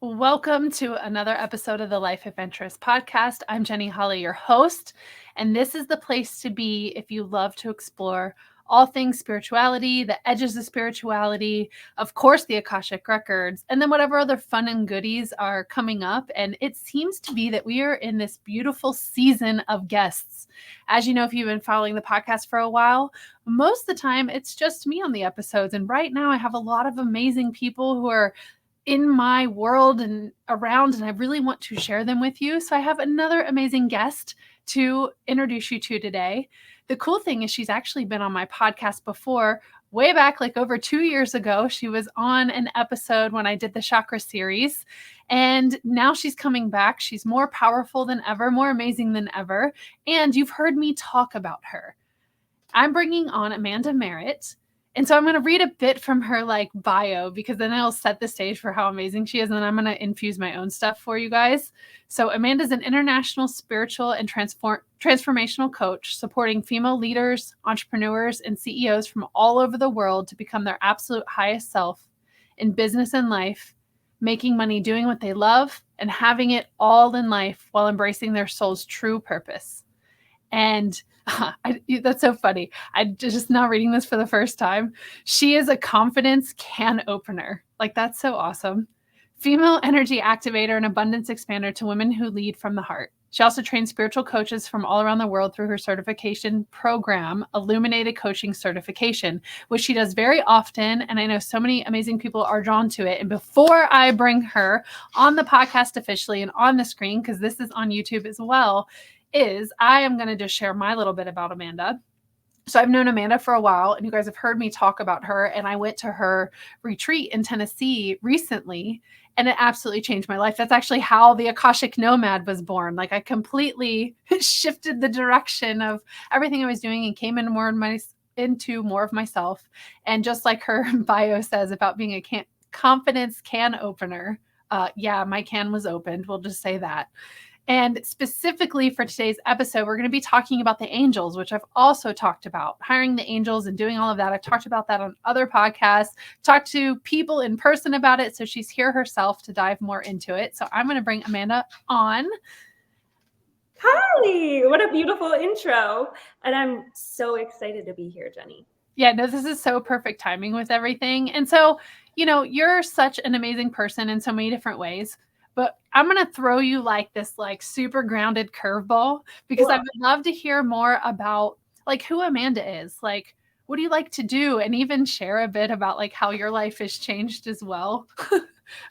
Welcome to another episode of the Life Adventurist podcast. I'm Jeni Holly, your host, and this is the place to be if you love to explore all things spirituality, the edges of spirituality, of course, the Akashic Records, and then whatever other fun and goodies are coming up. And it seems to be that we are in this beautiful season of guests. As you know, if you've been following the podcast for a while, most of the time it's just me on the episodes. And right now I have a lot of amazing people who are in my world and around, and I really want to share them with you. So I have another amazing guest to introduce you to today. The cool thing is she's actually been on my podcast before, way back like over 2 years ago. She was on an episode when I did the chakra series, and now she's coming back. She's more powerful than ever, more amazing than ever, and you've heard me talk about her. I'm bringing on Amanda Marit. And so I'm going to read a bit from her bio, because then I'll set the stage for how amazing she is. And then I'm going to infuse my own stuff for you guys. So Amanda's an international spiritual and transformational coach, supporting female leaders, entrepreneurs, and CEOs from all over the world to become their absolute highest self in business and life, making money doing what they love, and having it all in life while embracing their soul's true purpose. And that's so funny. I'm just now reading this for the first time. She is a confidence can opener. That's so awesome. Female energy activator and abundance expander to women who lead from the heart. She also trains spiritual coaches from all around the world through her certification program, Illuminated Coaching Certification, which she does very often. And I know so many amazing people are drawn to it. And before I bring her on the podcast officially and on the screen, because this is on YouTube as well, I am going to just share my little bit about Amanda. So I've known Amanda for a while, and you guys have heard me talk about her. And I went to her retreat in Tennessee recently, and it absolutely changed my life. That's actually how the Akashic Nomad was born. I completely shifted the direction of everything I was doing and came into more of myself. And just like her bio says about being a confidence can opener, my can was opened. We'll just say that. And specifically for today's episode, we're going to be talking about the angels, which I've also talked about, hiring the angels and doing all of that. I've talked about that on other podcasts, talked to people in person about it. So she's here herself to dive more into it. So I'm going to bring Amanda on. Hi, what a beautiful intro. And I'm so excited to be here, Jeni. Yeah, no, this is so perfect timing with everything. And so, you're such an amazing person in so many different ways. But I'm going to throw you this super grounded curveball, because I would love to hear more about who Amanda is. What do you like to do? And even share a bit about how your life has changed as well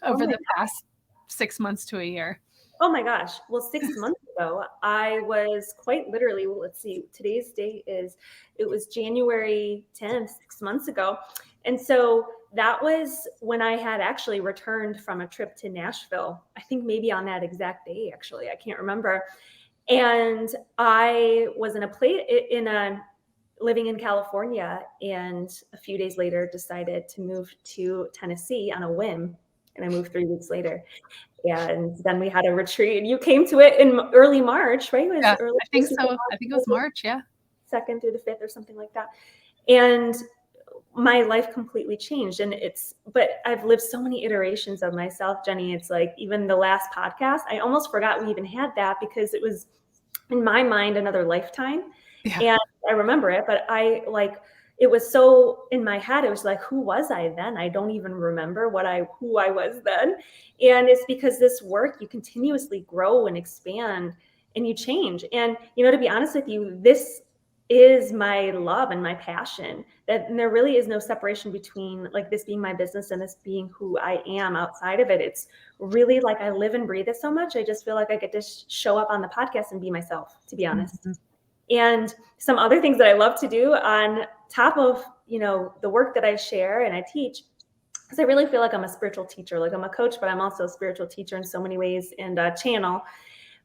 over the past 6 months to a year. Oh my gosh. Well, 6 months ago, I was quite literally, let's see, today's date it was January 10th, 6 months ago. And so that was when I had actually returned from a trip to Nashville. I think maybe on that exact day, actually, I can't remember. And I was living in California, and a few days later decided to move to Tennessee on a whim. And I moved 3 weeks later. And then we had a retreat, and you came to it in early March, right? I think so. I think it was March, yeah. 2nd through the 5th or something like that. And my life completely changed. But I've lived so many iterations of myself, Jeni. It's even the last podcast, I almost forgot we even had that, because it was in my mind another lifetime. Yeah. And I remember it, but it was so in my head, it was who was I then? I don't even remember who I was then. And it's because this work, you continuously grow and expand and you change. And, to be honest with you, this is my love and my passion, and there really is no separation between this being my business and this being who I am outside of it. It's really I live and breathe it so much. I just feel like I get to show up on the podcast and be myself, to be honest. Mm-hmm. And some other things that I love to do on top of, the work that I share and I teach, because I really feel like I'm a spiritual teacher. I'm a coach, but I'm also a spiritual teacher in so many ways, and a channel.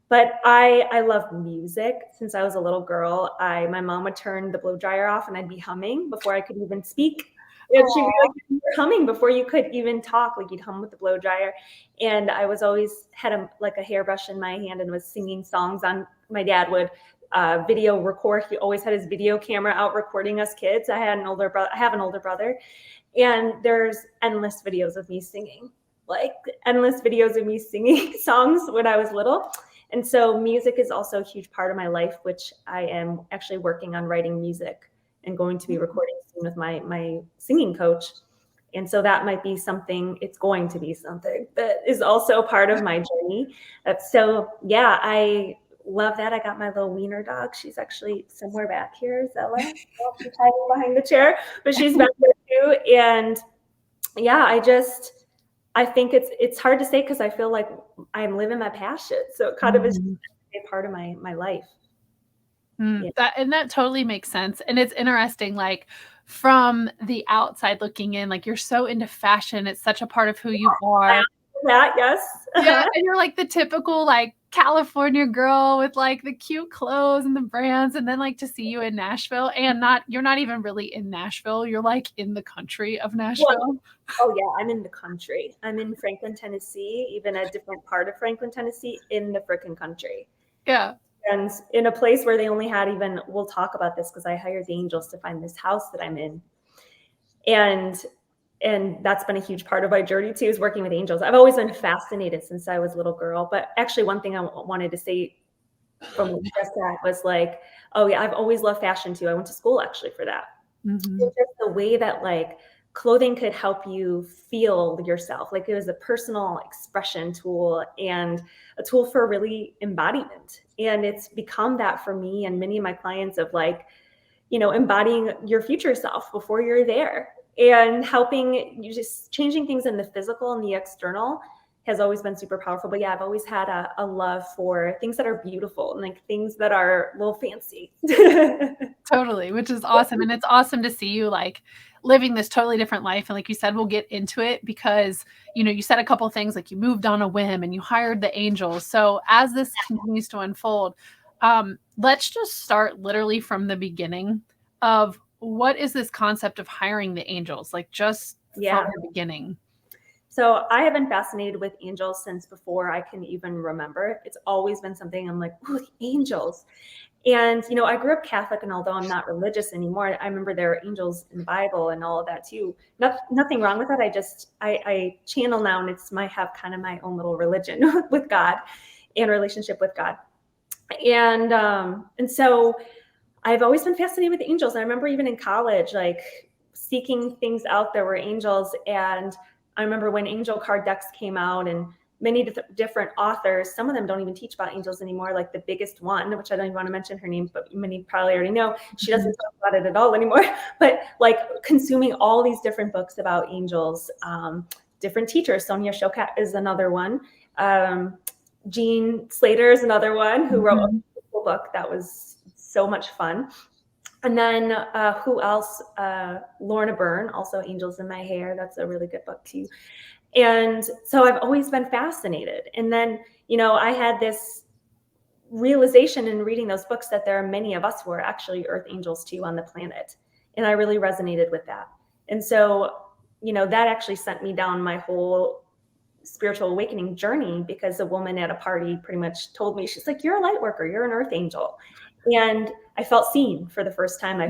But I love music. Since I was a little girl, my mom would turn the blow dryer off and I'd be humming before I could even speak. And she'd be you're humming before you could even talk, you'd hum with the blow dryer. And I was always had a hairbrush in my hand and was singing songs on. My dad would video record. He always had his video camera out recording us kids. I have an older brother, and there's endless videos of me singing. like endless videos of me singing songs when I was little. And so music is also a huge part of my life, which I am actually working on writing music and going to be recording soon with my singing coach. And so that might be something, it's going to be something that is also part of my journey. So yeah, I love that. I got my little wiener dog. She's actually somewhere back here, Zella. She's hiding behind the chair, but she's back there too. And yeah, I think it's hard to say because I feel like I'm living my passion. So it kind of is a part of my life. Yeah. That totally makes sense. And it's interesting, like from the outside looking in, like you're so into fashion. It's such a part of who you are. That, yes. Yeah, and you're like the typical like California girl with like the cute clothes and the brands, and then like to see you in Nashville and you're not even really in Nashville. You're like in the country of Nashville. Oh yeah, I'm in the country. I'm in Franklin, Tennessee, even a different part of Franklin, Tennessee, in the frickin' country. Yeah. And in a place where they only had we'll talk about this because I hired the angels to find this house that I'm in. And that's been a huge part of my journey too, is working with angels. I've always been fascinated since I was a little girl. But actually one thing I wanted to say from what you just said was like, oh yeah, I've always loved fashion too. I went to school actually for that. Mm-hmm. Just the way that like clothing could help you feel yourself. Like it was a personal expression tool and a tool for really embodiment. And it's become that for me and many of my clients of like, embodying your future self before you're there and helping you, just changing things in the physical and the external has always been super powerful. But yeah, I've always had a love for things that are beautiful and like things that are a little fancy. Totally, which is awesome. And it's awesome to see you like living this totally different life. And like you said, we'll get into it because, you said a couple of things like you moved on a whim and you hired the angels. So as this continues to unfold, let's just start literally from the beginning of what is this concept of hiring the angels? Like just from the beginning. So I have been fascinated with angels since before I can even remember. It's always been something I'm like, oh, the angels. And, I grew up Catholic, and although I'm not religious anymore, I remember there are angels in the Bible and all of that too. Nothing wrong with that. I channel now, and have kind of my own little religion with God and relationship with God. And so I've always been fascinated with angels. And I remember even in college, like seeking things out, there were angels. And I remember when angel card decks came out and many different authors, some of them don't even teach about angels anymore. Like the biggest one, which I don't even want to mention her name, but many probably already know, she doesn't talk about it at all anymore. But like consuming all these different books about angels, different teachers. Sonia Choquette is another one. Jean Slater is another one who wrote a cool book that was so much fun. And then who else? Lorna Byrne, also Angels in My Hair. That's a really good book too. And so I've always been fascinated. And then, I had this realization in reading those books that there are many of us who are actually earth angels too on the planet. And I really resonated with that. And so, that actually sent me down my whole spiritual awakening journey, because a woman at a party pretty much told me, she's like, you're a light worker, you're an earth angel. And I felt seen for the first time.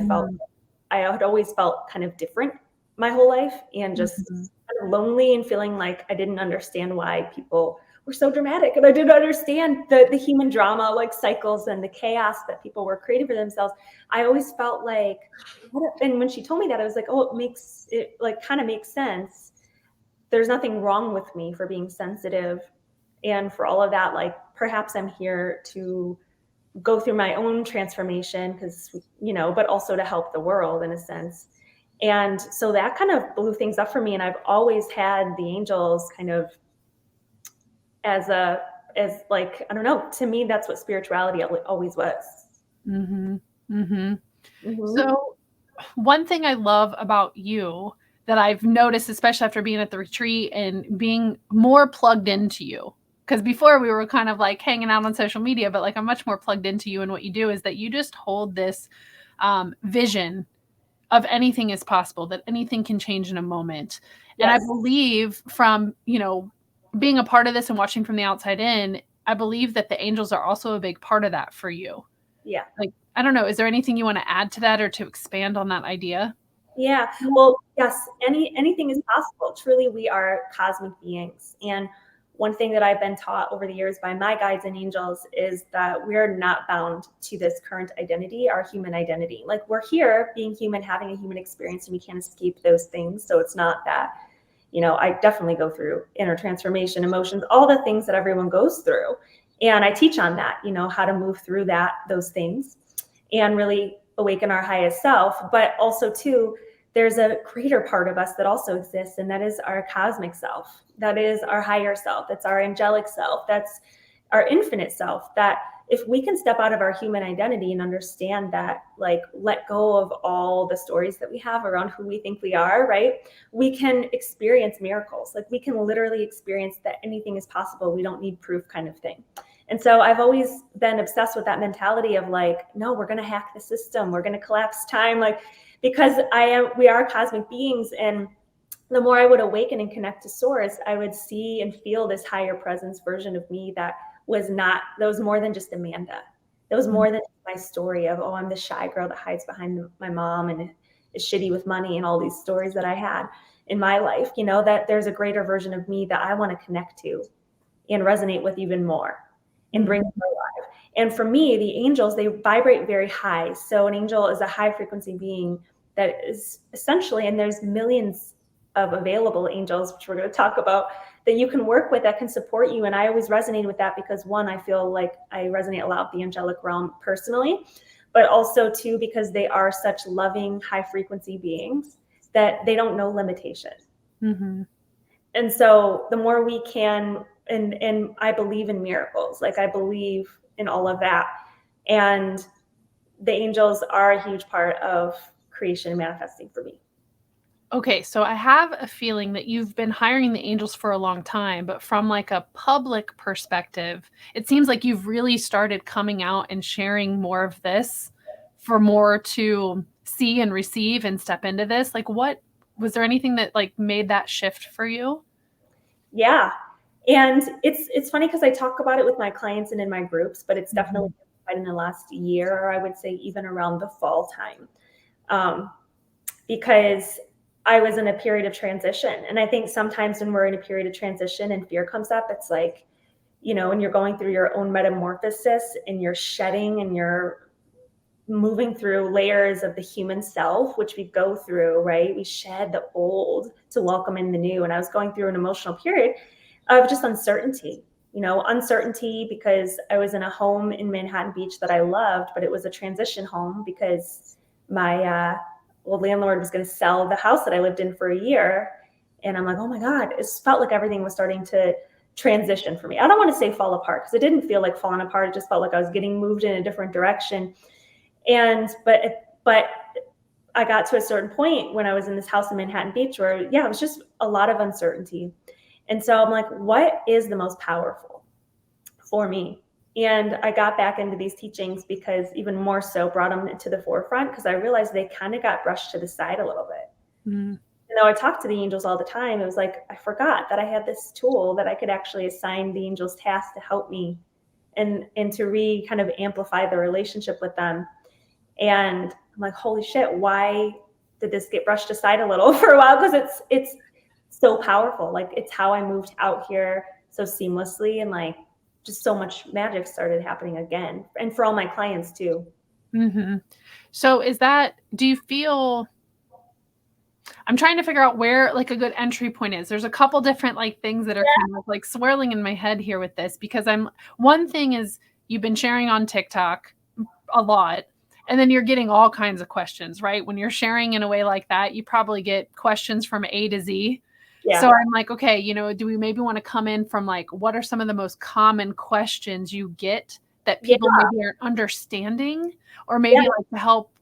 I had always felt kind of different my whole life and just kind of lonely and feeling like I didn't understand why people were so dramatic. And I didn't understand the human drama, like cycles and the chaos that people were creating for themselves. I always felt like, and when she told me that, I was like, oh, it kind of makes sense. There's nothing wrong with me for being sensitive and for all of that. Like perhaps I'm here to go through my own transformation because, but also to help the world in a sense. And so that kind of blew things up for me. And I've always had the angels kind of as like, I don't know, to me, that's what spirituality always was. Mm-hmm. Mm-hmm. Mm-hmm. So one thing I love about you that I've noticed, especially after being at the retreat and being more plugged into you, because before we were kind of like hanging out on social media, but like I'm much more plugged into you and what you do, is that you just hold this vision of anything is possible, that anything can change in a moment. Yes. And I believe from, being a part of this and watching from the outside in, I believe that the angels are also a big part of that for you. Yeah. Like, I don't know, is there anything you want to add to that or to expand on that idea? Yeah. Well, yes, anything is possible. Truly, we are cosmic beings. And one thing that I've been taught over the years by my guides and angels is that we're not bound to this current identity, our human identity. Like, we're here being human, having a human experience, and we can't escape those things. So it's not that, I definitely go through inner transformation, emotions, all the things that everyone goes through. And I teach on that, how to move through those things and really awaken our highest self. But also too, there's a greater part of us that also exists, and that is our cosmic self. That is our higher self. That's our angelic self. That's our infinite self. That if we can step out of our human identity and understand that, like, let go of all the stories that we have around who we think we are, right? We can experience miracles. Like, we can literally experience that anything is possible. We don't need proof, kind of thing. And so I've always been obsessed with that mentality of like, no, we're going to hack the system. We're going to collapse time. Like, because we are cosmic beings. And the more I would awaken and connect to source, I would see and feel this higher presence version of me that was more than just Amanda. That was more than my story of, oh, I'm the shy girl that hides behind my mom and is shitty with money, and all these stories that I had in my life, that there's a greater version of me that I want to connect to and resonate with even more and bring them alive. And for me, the angels, they vibrate very high. So an angel is a high frequency being that is essentially, and there's millions of available angels, which we're going to talk about, that you can work with, that can support you. And I always resonate with that because, one, I feel like I resonate a lot with the angelic realm personally, but also two, because they are such loving, high frequency beings that they don't know limitation. Mm-hmm. And so the more we can, and I believe in miracles, like I believe in all of that. And the angels are a huge part of creation and manifesting for me. Okay, so I have a feeling that you've been hiring the angels for a long time, but from like a public perspective, it seems like you've really started coming out and sharing more of this for more to see and receive and step into this. Like, what was there anything that like made that shift for you? Yeah. And it's funny because I talk about it with my clients and in my groups, but it's definitely in the last year, or I would say even around the fall time. Because I was in a period of transition. And I think sometimes when we're in a period of transition and fear comes up, it's like, when you're going through your own metamorphosis and you're shedding and you're moving through layers of the human self, which we go through, right? We shed the old to welcome in the new. And I was going through an emotional period of just uncertainty, uncertainty because I was in a home in Manhattan Beach that I loved, but it was a transition home because my old landlord was going to sell the house that I lived in for a year. And I'm like, oh my God, it felt like everything was starting to transition for me. I don't want to say fall apart because it didn't feel like falling apart. It just felt like I was getting moved in a different direction. But I got to a certain point when I was in this house in Manhattan Beach where, it was just a lot of uncertainty. And so I'm like, what is the most powerful for me? And I got back into these teachings because even more so brought them to the forefront because I realized they kind of got brushed to the side a little bit. Mm. And though I talk to the angels all the time, it was like, I forgot that I had this tool that I could actually assign the angels tasks to help me and to kind of amplify the relationship with them. And I'm like, holy shit, why did this get brushed aside a little for a while? Because it's so powerful. Like, it's how I moved out here so seamlessly, and like just so much magic started happening again. And for all my clients too. Mm-hmm. So do you feel, I'm trying to figure out where like a good entry point is. There's a couple different like things that are kind of like swirling in my head here with this, because one thing is you've been sharing on TikTok a lot, and then you're getting all kinds of questions, right? When you're sharing in a way like that, you probably get questions from A to Z. Yeah. So I'm like, okay, do we maybe want to come in from like, what are some of the most common questions you get that people maybe aren't understanding, or maybe like to help,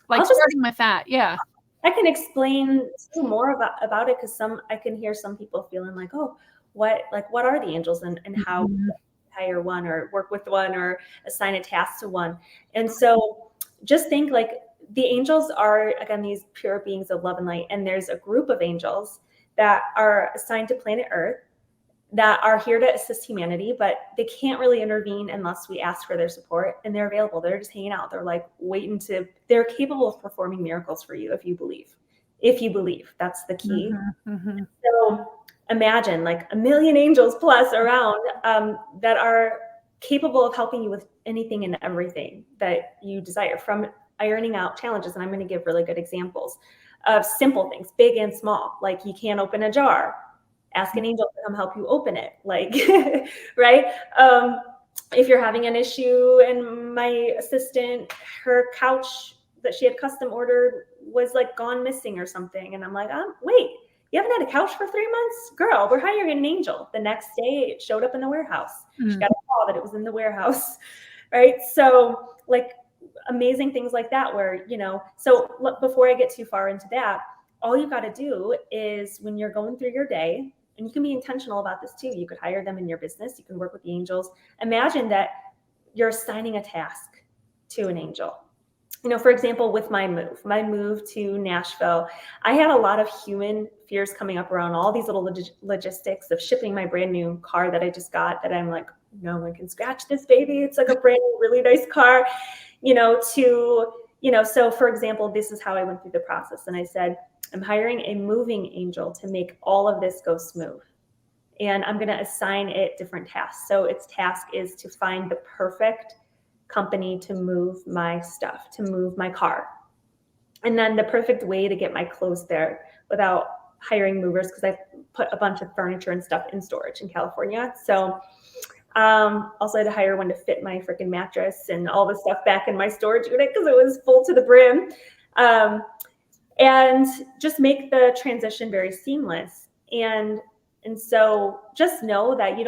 like starting with that. Yeah. I can explain more about it because I can hear some people feeling like, oh, what are the angels and how hire one or work with one or assign a task to one. And so just think like the angels are, again, these pure beings of love and light. And there's a group of angels that are assigned to planet Earth that are here to assist humanity, but they can't really intervene unless we ask for their support, and they're available. They're just hanging out. They're like they're capable of performing miracles for you if you believe. If you believe, that's the key. So imagine like a million angels plus around that are capable of helping you with anything and everything that you desire, from ironing out challenges. And I'm going to give really good examples of simple things, big and small. Like you can't open a jar, ask an angel to come help you open it. Like, right? If you're having an issue and my assistant, her couch that she had custom ordered was like gone missing or something. And I'm like, wait, you haven't had a couch for 3 months? Girl, we're hiring an angel. The next day it showed up in the warehouse. She got a call that it was in the warehouse, right? So like amazing things like that where, so before I get too far into that, all you got to do is when you're going through your day, and you can be intentional about this too. You could hire them in your business. You can work with the angels. Imagine that you're assigning a task to an angel. For example, with my move to Nashville, I had a lot of human fears coming up around all these little logistics of shipping my brand new car that I just got, that I'm like, no one can scratch this baby. It's like a brand new, really nice car, so for example, this is how I went through the process. And I said, I'm hiring a moving angel to make all of this go smooth. And I'm going to assign it different tasks. So its task is to find the perfect company to move my stuff, to move my car. And then the perfect way to get my clothes there without hiring movers, because I put a bunch of furniture and stuff in storage in California. So also I had to hire one to fit my freaking mattress and all the stuff back in my storage unit because it was full to the brim. And just make the transition very seamless. And so just know that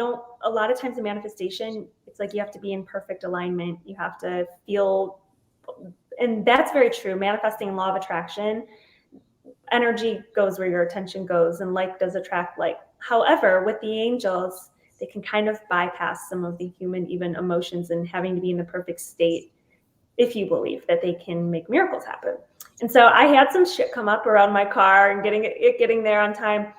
a lot of times in manifestation, it's like you have to be in perfect alignment. You have to feel, and that's very true. Manifesting law of attraction, energy goes where your attention goes, and like does attract like. However, with the angels, they can kind of bypass some of the human even emotions and having to be in the perfect state if you believe that they can make miracles happen. And so I had some shit come up around my car and getting there on time.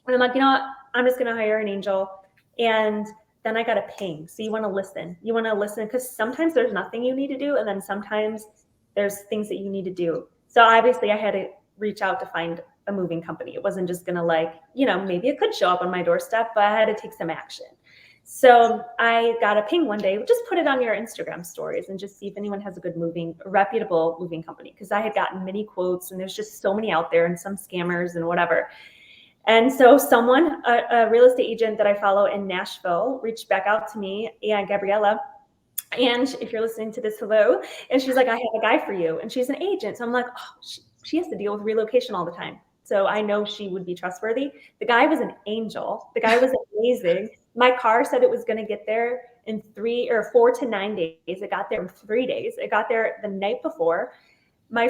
And I'm like, you know what? I'm just going to hire an angel. And then I got a ping. So you want to listen. Because sometimes there's nothing you need to do. And then sometimes there's things that you need to do. So obviously I had to reach out to find a moving company. It wasn't just going to maybe it could show up on my doorstep, but I had to take some action. So I got a ping one day. Just put it on your Instagram stories and just see if anyone has a good reputable moving company. Because I had gotten many quotes, and there's just so many out there, and some scammers and whatever. And so someone, a real estate agent that I follow in Nashville, reached back out to me, and Gabriella. And if you're listening to this, hello. And she's like, I have a guy for you. And she's an agent. So I'm like, oh, she has to deal with relocation all the time. So I know she would be trustworthy. The guy was an angel. The guy was amazing. My car said it was going to get there in 4 to 9 days. It got there in 3 days. It got there the night before. My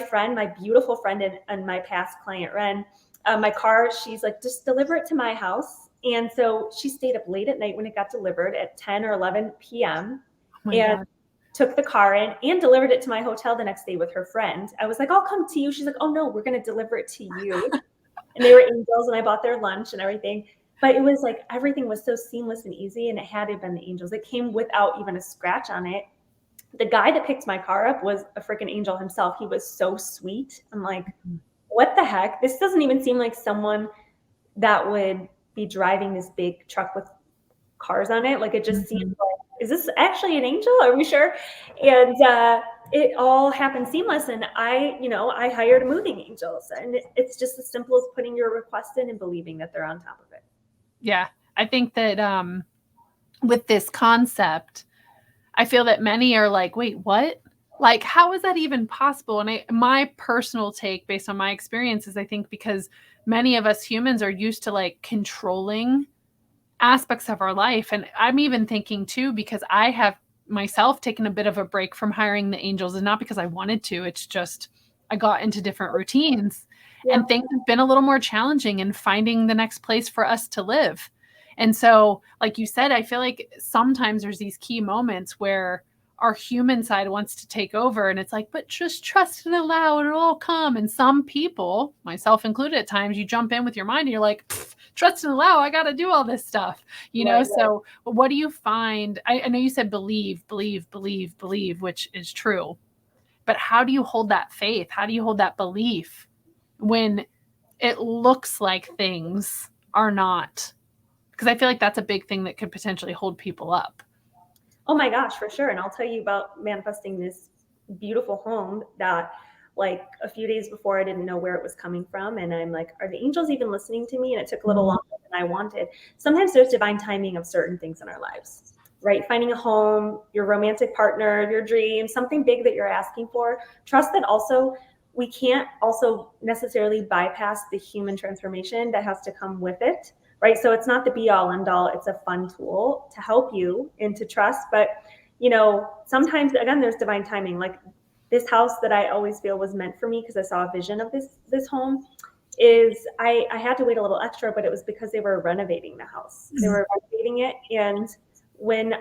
beautiful friend and my past client, Ren, my car, she's like, just deliver it to my house. And so she stayed up late at night when it got delivered at 10 or 11 p.m. God. Took the car in and delivered it to my hotel the next day with her friend. I was like, I'll come to you. She's like, oh no, we're going to deliver it to you. And they were angels, and I bought their lunch and everything. But it was like, everything was so seamless and easy, and it had to have been the angels. It came without even a scratch on it. The guy that picked my car up was a freaking angel himself. He was so sweet. I'm like, what the heck? This doesn't even seem like someone that would be driving this big truck with cars on it. Like, it just seems like, is this actually an angel? Are we sure? And it all happened seamless. And I hired moving angels, and it's just as simple as putting your request in and believing that they're on top of it. Yeah. I think that with this concept, I feel that many are like, wait, what? Like, how is that even possible? And my personal take based on my experience is I think because many of us humans are used to like controlling aspects of our life. And I'm even thinking too, because I have myself taken a bit of a break from hiring the angels, and not because I wanted to, it's just, I got into different routines and things have been a little more challenging in finding the next place for us to live. And so, like you said, I feel like sometimes there's these key moments where our human side wants to take over, and it's like, but just trust and allow and it'll all come. And some people, myself included at times, you jump in with your mind and you're like, trust and allow, I got to do all this stuff, you know? So what do you find? I know you said believe, which is true, but how do you hold that faith? How do you hold that belief when it looks like things are not? Because I feel like that's a big thing that could potentially hold people up. Oh my gosh, for sure. And I'll tell you about manifesting this beautiful home that, like, a few days before, I didn't know where it was coming from. And I'm like, are the angels even listening to me? And it took a little longer than I wanted. Sometimes there's divine timing of certain things in our lives, right? Finding a home, your romantic partner, your dreams, something big that you're asking for. Trust that also we can't also necessarily bypass the human transformation that has to come with it. Right. So it's not the be all end all. It's a fun tool to help you into trust. But, you know, sometimes, again, there's divine timing. Like this house that I always feel was meant for me because I saw a vision of this home is I had to wait a little extra, but it was because they were renovating the house. They were renovating it. And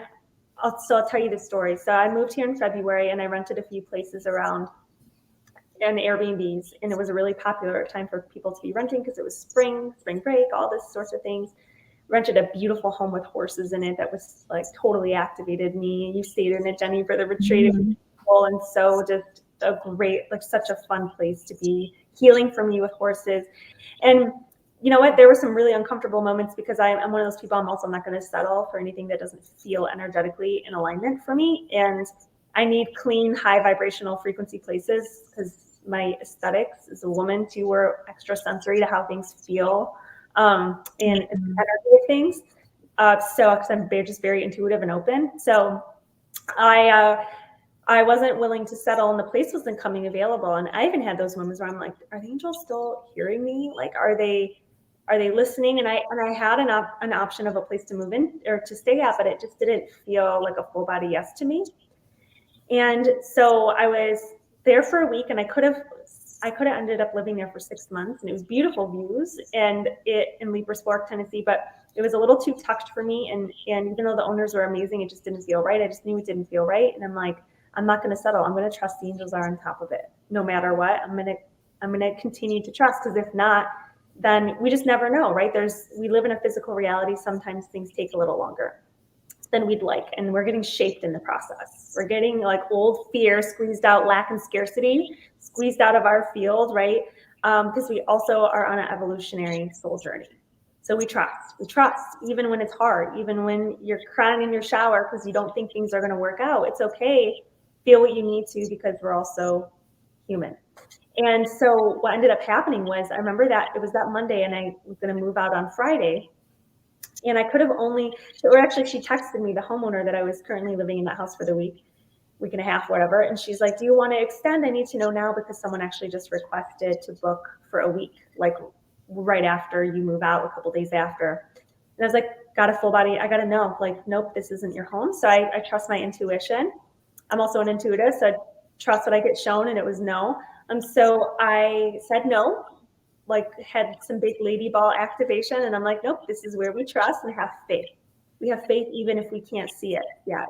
I'll tell you the story. So I moved here in February and I rented a few places around and Airbnbs, and it was a really popular time for people to be renting because it was spring break, all this sorts of things. Rented a beautiful home with horses in it that was like totally activated me. You stayed in it, Jeni, for the retreat. And so just a great, like such a fun place to be, healing for me with horses. And you know what? There were some really uncomfortable moments because I'm one of those people. I'm not going to settle for anything that doesn't feel energetically in alignment for me. And I need clean, high vibrational frequency places because my aesthetics as a woman too were extra sensory to how things feel and energy of things. So because I'm just very intuitive and open. So I wasn't willing to settle and the place wasn't coming available. And I even had those moments where I'm like, are the angels still hearing me? Like, are they listening? And I had an option of a place to move in or to stay at, but it just didn't feel like a full body yes to me. And so I was there for a week and I could have ended up living there for 6 months, and it was beautiful views and it in Leapers Fork, Tennessee, but it was a little too tucked for me. And even though the owners were amazing, it just didn't feel right. I just knew it didn't feel right. And I'm like, I'm not going to settle. I'm going to trust the angels are on top of it. No matter what, I'm going to continue to trust, because if not, then we just never know, right? We live in a physical reality. Sometimes things take a little longer than we'd like, and we're getting shaped in the process. We're getting like old fear squeezed out, lack and scarcity squeezed out of our field, right? Because we also are on an evolutionary soul journey. So we trust even when it's hard, even when you're crying in your shower because you don't think things are going to work out. It's okay. Feel what you need to, because we're also human. And so what ended up happening was, I remember that it was that Monday and I was going to move out on Friday. And I could have she texted me, the homeowner that I was currently living in that house for the week and a half, whatever. And she's like, do you want to extend? I need to know now because someone actually just requested to book for a week, like right after you move out, a couple days after. And I was like, got a full body. I got to know, like, nope, this isn't your home. So I trust my intuition. I'm also an intuitive, so I trust what I get shown, and it was no. So I said no, like had some big lady ball activation, and I'm like, nope, this is where we trust and have faith. We have faith even if we can't see it yet.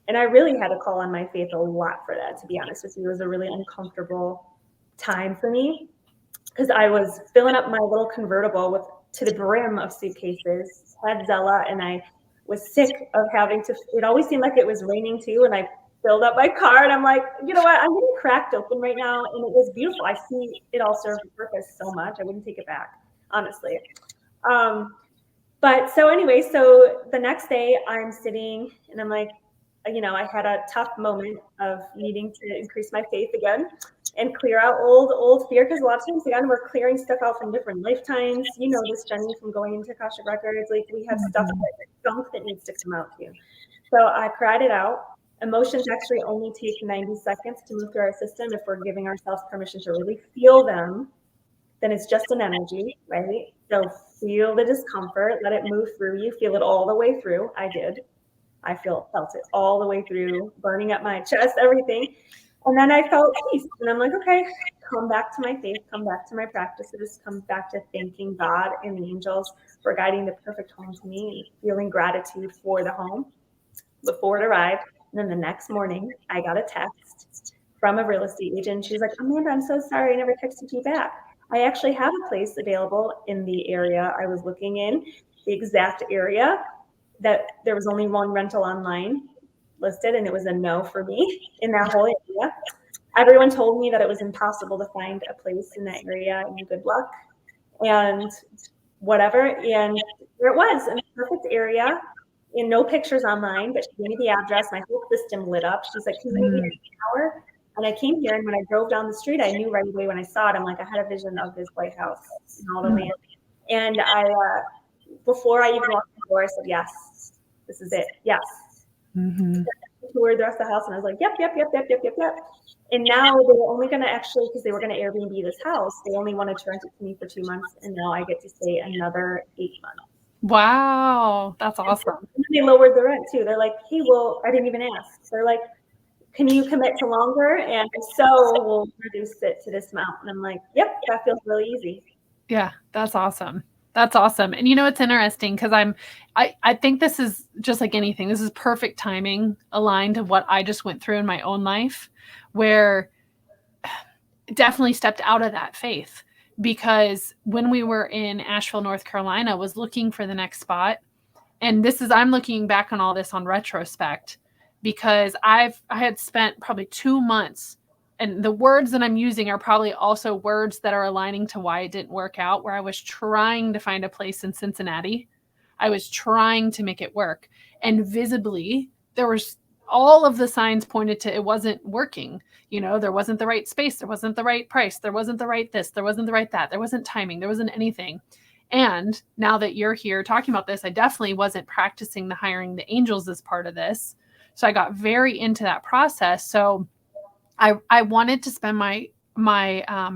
And I really had to call on my faith a lot for that, to be honest with you. It was a really uncomfortable time for me because I was filling up my little convertible to the brim of suitcases, had Zella, and I was sick of having to, it always seemed like it was raining too, and I filled up my car, and I'm like, you know what, I'm getting cracked open right now, and it was beautiful. I see it all served a purpose so much. I wouldn't take it back, honestly. But so anyway, so the next day I'm sitting and I'm like, you know, I had a tough moment of needing to increase my faith again and clear out old fear, because a lot of times, again, we're clearing stuff out from different lifetimes. You know this, Jeni, from going into Akashic Records. Like, we have stuff that needs to come out too. So I cried it out. Emotions actually only take 90 seconds to move through our system if we're giving ourselves permission to really feel them. Then it's just an energy, right? So feel the discomfort, let it move through you, feel it all the way through. I did. I felt it all the way through, burning up my chest, everything. And then I felt peace. And I'm like, okay, come back to my faith, come back to my practices, come back to thanking God and the angels for guiding the perfect home to me, and feeling gratitude for the home before it arrived, And then the next morning, I got a text from a real estate agent. She's like, Amanda, I'm so sorry I never texted you back. I actually have a place available in the area I was looking in, the exact area that there was only one rental online listed, and it was a no for me in that whole area. Everyone told me that it was impossible to find a place in that area, and good luck and whatever. And there it was, in a perfect area, and no pictures online, but she gave me the address. My whole system lit up. She's like, can you meet me in an hour? And I came here, and when I drove down the street, I knew right away when I saw it. I'm like, I had a vision of this White House and all the land. And I, before I even walked in the door, I said, yes, this is it. Yes. Mm-hmm. Toured the rest of the house, and I was like, yep. And now they were only going to actually, because they were going to Airbnb this house, they only wanted to rent it to me for 2 months, and now I get to stay another 8 months. Wow, that's awesome. And they lowered the rent too. They're like, hey, well, I didn't even ask. They're like, can you commit to longer? And so we'll reduce it to this amount. And I'm like, yep, that feels really easy. Yeah, that's awesome. That's awesome. And you know, it's interesting because I think this is just like anything. This is perfect timing aligned to what I just went through in my own life, where definitely stepped out of that faith, because when we were in Asheville, North Carolina, was looking for the next spot. And I'm looking back on all this on retrospect, because I had spent probably 2 months, and the words that I'm using are probably also words that are aligning to why it didn't work out, where I was trying to find a place in Cincinnati. I was trying to make it work. And visibly, there was all of the signs pointed to it wasn't working. You know, there wasn't the right space. There wasn't the right price. There wasn't the right this. There wasn't the right that. There wasn't timing. There wasn't anything. And now that you're here talking about this, I definitely wasn't practicing the hiring the angels as part of this. So I got very into that process. So I wanted to spend my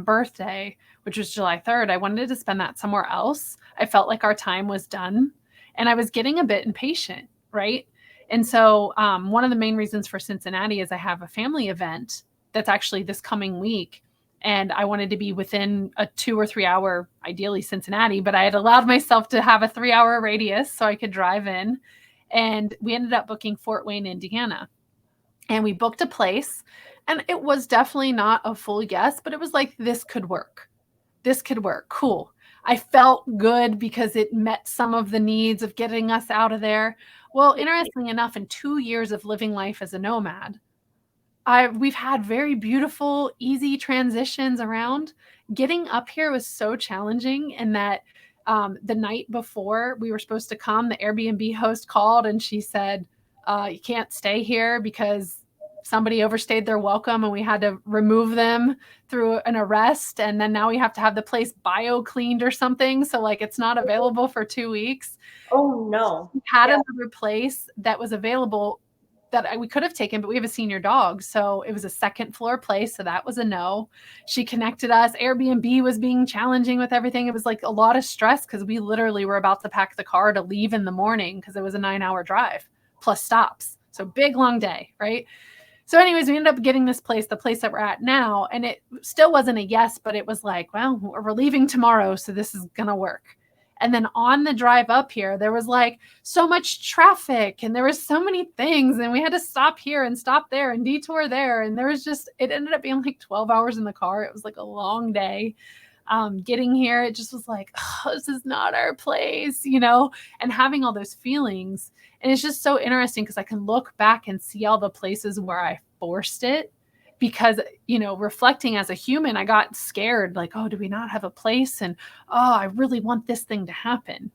birthday, which was July 3rd. I wanted to spend that somewhere else. I felt like our time was done, and I was getting a bit impatient, right? And so one of the main reasons for Cincinnati is I have a family event that's actually this coming week. And I wanted to be within a 2 or 3 hour, ideally Cincinnati, but I had allowed myself to have a 3-hour radius so I could drive in. And we ended up booking Fort Wayne, Indiana. And we booked a place, and it was definitely not a full yes, but it was like, this could work. This could work. Cool. I felt good because it met some of the needs of getting us out of there. Well, interestingly enough, in 2 years of living life as a nomad, we've had very beautiful, easy transitions around. Getting up here was so challenging, and that the night before we were supposed to come, the Airbnb host called and she said, you can't stay here because somebody overstayed their welcome and we had to remove them through an arrest. And then now we have to have the place bio cleaned or something. So like, it's not available for 2 weeks. Oh no. We had another place that was available that we could have taken, but we have a senior dog. So it was a 2nd floor place. So that was a no. She connected us. Airbnb was being challenging with everything. It was like a lot of stress because we literally were about to pack the car to leave in the morning because it was a 9-hour drive plus stops. So big, long day, right? So anyways, we ended up getting this place, the place that we're at now, and it still wasn't a yes, but it was like, well, we're leaving tomorrow, so this is going to work. And then on the drive up here, there was like so much traffic and there was so many things, and we had to stop here and stop there and detour there. And there was just, it ended up being like 12 hours in the car. It was like a long day. Getting here, it just was like, oh, this is not our place, you know, and having all those feelings. And it's just so interesting because I can look back and see all the places where I forced it because, you know, reflecting as a human, I got scared like, oh, do we not have a place? And, oh, I really want this thing to happen.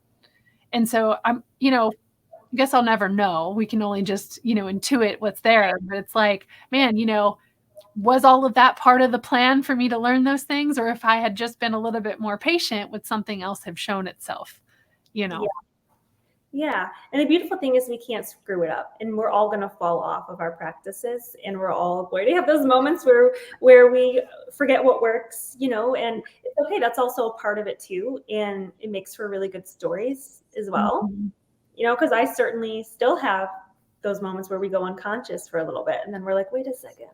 And so I'm, you know, I guess I'll never know. We can only just, you know, intuit what's there. But it's like, man, you know, was all of that part of the plan for me to learn those things? Or if I had just been a little bit more patient, would something else have shown itself, you know? Yeah. And the beautiful thing is we can't screw it up, and we're all going to fall off of our practices, and we're all going to have those moments where we forget what works, you know, and it's okay. That's also a part of it too. And it makes for really good stories as well, Mm-hmm. you know, because I certainly still have those moments where we go unconscious for a little bit, and then we're like, wait a second.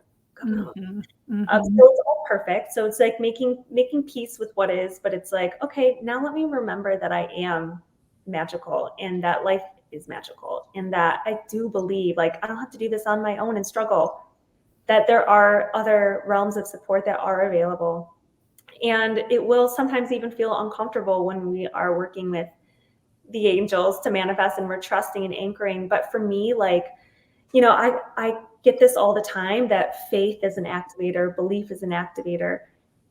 Mm-hmm. Mm-hmm. So it's all perfect. So it's like making peace with what is, but it's like, okay, now let me remember that I am magical and that life is magical, and that I do believe, like, I don't have to do this on my own and struggle, that there are other realms of support that are available. And it will sometimes even feel uncomfortable when we are working with the angels to manifest and we're trusting and anchoring. But for me, like, I get this all the time, that faith is an activator, belief is an activator.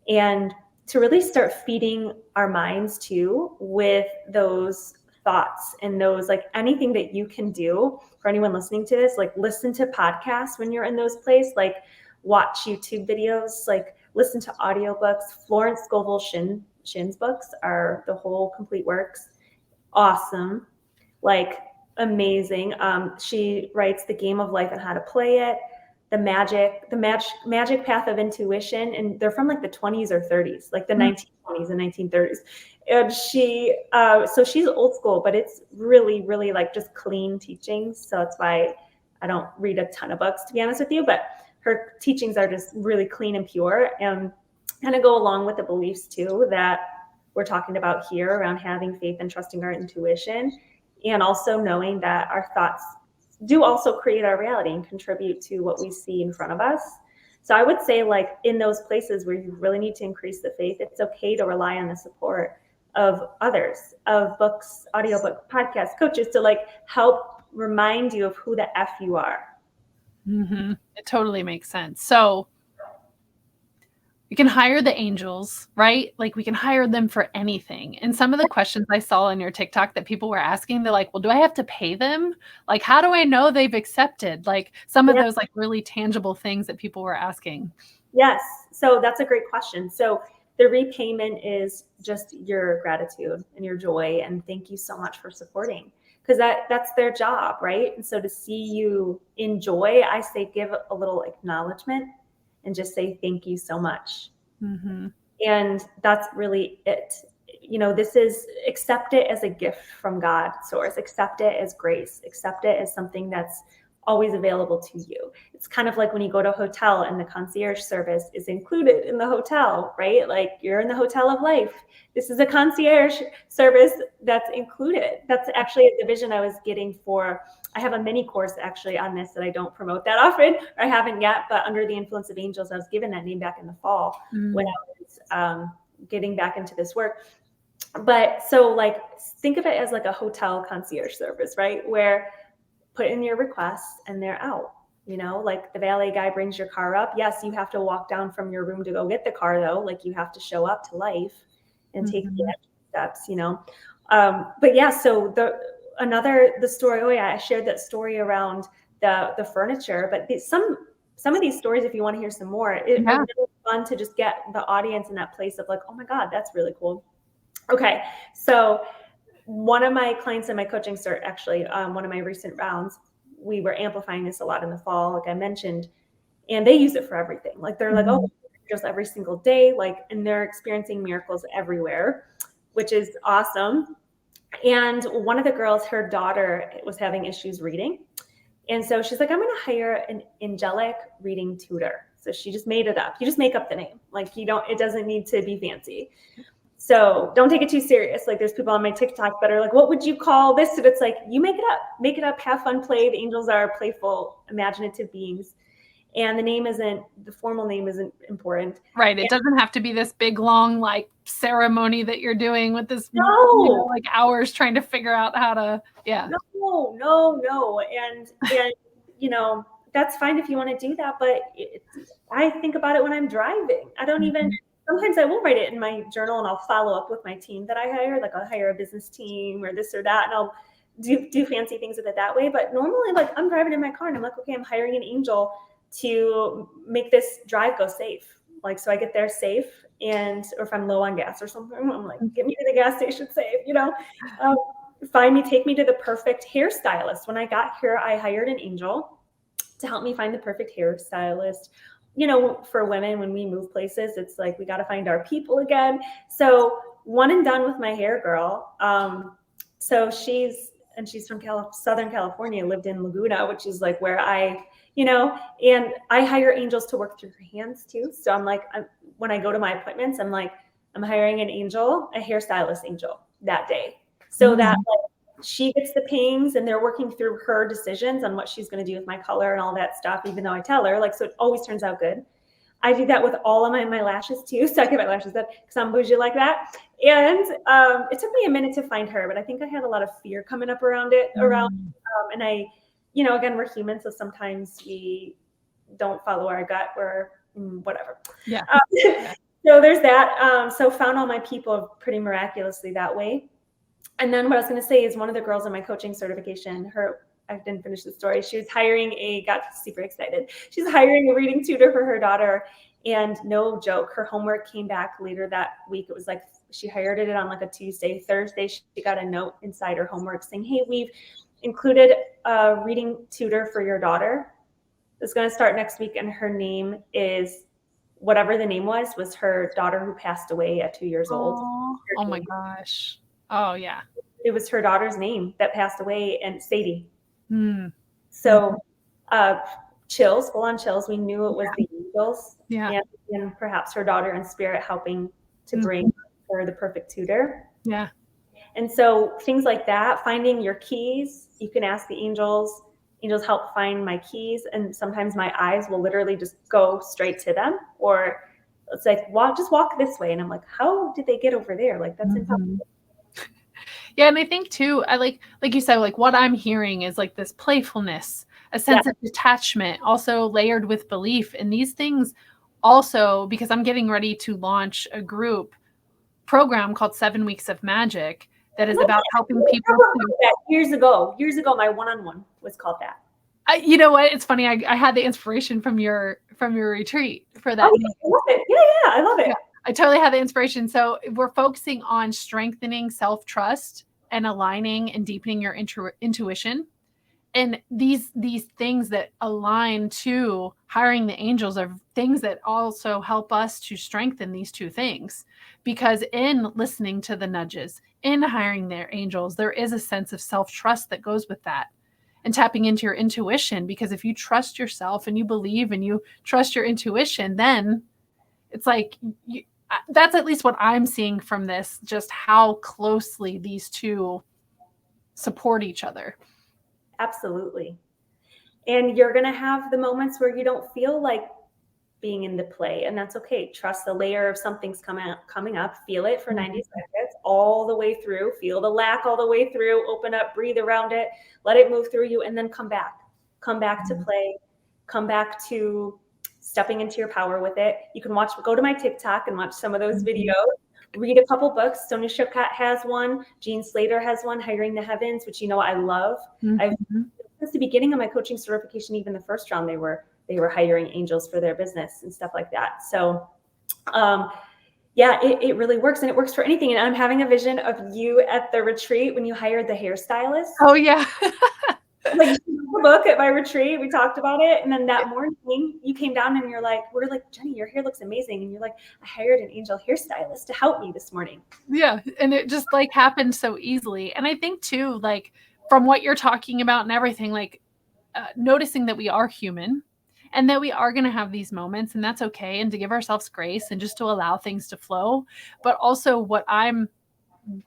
And to really start feeding our minds too with those thoughts and those, like, anything that you can do for anyone listening to this, like, listen to podcasts when you're in those places, like watch YouTube videos, like listen to audiobooks. Florence Scovel Shin's books are The Whole Complete Works. Awesome. Like, amazing. She writes The Game of Life and How to Play It, the magic path of intuition, and they're from like the 20s or 30s, like the 1920s and 1930s. And so she's old school, but it's really, really like just clean teachings. So that's why I don't read a ton of books, to be honest with you, but her teachings are just really clean and pure, and kind of go along with the beliefs too that we're talking about here around having faith and trusting our intuition, and also knowing that our thoughts do also create our reality and contribute to what we see in front of us. So I would say, like, in those places where you really need to increase the faith, it's okay to rely on the support of others, of books, audiobook, podcasts, coaches, to like help remind you of who the F you are. Mm-hmm. It totally makes sense. So we can hire the angels, right? Like, we can hire them for anything. And some of the questions I saw on your TikTok that people were asking, they're like, well, do I have to pay them? Like, how do I know they've accepted? Like, some of those like really tangible things that people were asking. Yes. So that's a great question. So the repayment is just your gratitude and your joy. And thank you so much for supporting, because that's their job, right? And so to see you enjoy, I say give a little acknowledgement and just say thank you so much. Mm-hmm. And that's really it. This is, accept it as a gift from God source, accept it as grace, accept it as something that's always available to you. It's kind of like when you go to a hotel and the concierge service is included in the hotel, right? Like, you're in the hotel of life. This is a concierge service that's included. That's actually the vision I was getting for, I have a mini course actually on this that I don't promote that often, or I haven't yet, but Under the Influence of Angels, I was given that name back in the fall when I was getting back into this work. But so, like, think of it as like a hotel concierge service, right? Where put in your requests and they're out. Like the valet guy brings your car up. Yes, you have to walk down from your room to go get the car, though. Like, you have to show up to life and take the extra steps, but yeah, so the story, I shared that story around the furniture, but some of these stories, if you want to hear some more, are really fun to just get the audience in that place of like, oh my God, that's really cool. Okay, so one of my clients in my coaching cert, actually, one of my recent rounds, we were amplifying this a lot in the fall, like I mentioned, and they use it for everything. Like, they're like, oh, just every single day, like, and they're experiencing miracles everywhere, which is awesome. And one of the girls, her daughter was having issues reading. And so she's like, I'm going to hire an angelic reading tutor. So she just made it up. You just make up the name. Like, it doesn't need to be fancy. So don't take it too serious. Like, there's people on my TikTok that are like, what would you call this? And it's like, you make it up, have fun, play. The angels are playful, imaginative beings. And the formal name isn't important. Right. It doesn't have to be this big, long, like, ceremony that you're doing with this, like, hours trying to figure out how to, No. And that's fine if you want to do that. But I think about it when I'm driving. I don't even, sometimes I will write it in my journal and I'll follow up with my team that I hire. Like, I'll hire a business team or this or that, and I'll do fancy things with it that way. But normally, like, I'm driving in my car and I'm like, okay, I'm hiring an angel to make this drive go safe. Like, so I get there safe, or if I'm low on gas or something, I'm like, get me to the gas station safe, take me to the perfect hairstylist. When I got here, I hired an angel to help me find the perfect hairstylist. For women, when we move places, it's like, we got to find our people again. So one and done with my hair girl. So she's from Southern California, lived in Laguna, which is like where and I hire angels to work through her hands too. So I'm like, when I go to my appointments, I'm like, I'm hiring an angel, a hairstylist angel that day. So that, like, she gets the pings and they're working through her decisions on what she's going to do with my color and all that stuff, even though I tell her, like, so it always turns out good. I do that with all of my lashes too. So I get my lashes done because I'm bougie like that. And it took me a minute to find her, but I think I had a lot of fear coming up around it, and I, again, we're human. So sometimes we don't follow our gut or whatever. Yeah. So there's that. So found all my people pretty miraculously that way. And then what I was going to say is one of the girls in my coaching certification, I didn't finish the story. She was got super excited. She's hiring a reading tutor for her daughter. And no joke, her homework came back later that week. It was like, she hired it on like a Tuesday. Thursday, she got a note inside her homework saying, hey, we've included a reading tutor for your daughter. It's going to start next week. And her name is, whatever the name was her daughter who passed away at 2 years old. Oh my gosh. Oh yeah. It was her daughter's name that passed away, and Sadie. So chills, full on chills. We knew it was the angels, and perhaps her daughter in spirit helping to bring her the perfect tutor. Yeah. And so things like that, finding your keys, you can ask the angels. Angels help find my keys, and sometimes my eyes will literally just go straight to them, or it's like, just walk this way, and I'm like, how did they get over there? Like, that's impossible. Yeah, and I think too, I like you said, like what I'm hearing is like this playfulness, a sense of detachment, also layered with belief. And these things also, because I'm getting ready to launch a group program called 7 Weeks of Magic that is about helping people. Years ago, my one-on-one was called that. You know what? It's funny. I had the inspiration from your retreat for that. Oh, I love it. Yeah, I love it. Yeah, I totally had the inspiration. So we're focusing on strengthening self-trust and aligning and deepening your intuition. And these things that align to hiring the angels are things that also help us to strengthen these two things. Because in listening to the nudges, in hiring their angels, there is a sense of self-trust that goes with that. And tapping into your intuition, because if you trust yourself and you believe and you trust your intuition, then it's like, that's at least what I'm seeing from this, just how closely these two support each other. Absolutely. And you're going to have the moments where you don't feel like being in the play, and that's okay. Trust the layer of something's coming up, feel it for 90 seconds all the way through, feel the lack all the way through, open up, breathe around it, let it move through you, and then come back to play, come back to stepping into your power with it. You can go to my TikTok and watch some of those videos, read a couple books. Sonia Shukhat has one, Jean Slater has one, Hiring the Heavens, which I love. Since the beginning of my coaching certification, even the first round, they were hiring angels for their business and stuff like that. So it really works, and it works for anything. And I'm having a vision of you at the retreat when you hired the hairstylist. Oh yeah. Like, the book at my retreat, we talked about it, and then that morning you came down and we're like, Jeni, your hair looks amazing, and you're like, I hired an angel hairstylist to help me this morning. Yeah, and it just like happened so easily. And I think too, like from what you're talking about and everything, like noticing that we are human and that we are going to have these moments, and that's okay, and to give ourselves grace and just to allow things to flow. But also what I'm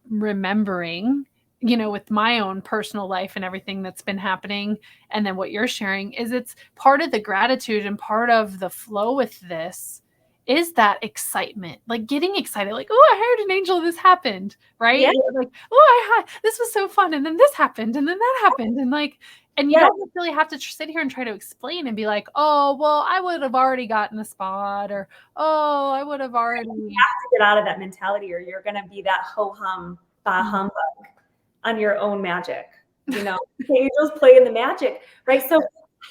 remembering, with my own personal life and everything that's been happening, and then what you're sharing, is it's part of the gratitude and part of the flow with this is that excitement, like getting excited, like, oh, I hired an angel, this happened, right? Yeah. Like, oh, this was so fun, and then this happened, and then that happened, and like, and you don't really have to sit here and try to explain and be like, oh, well, I would have already gotten a spot, or oh, I would have already. You have to get out of that mentality, or you're going to be that ho-hum, bah humbug on your own magic. Angels play in the magic, right? So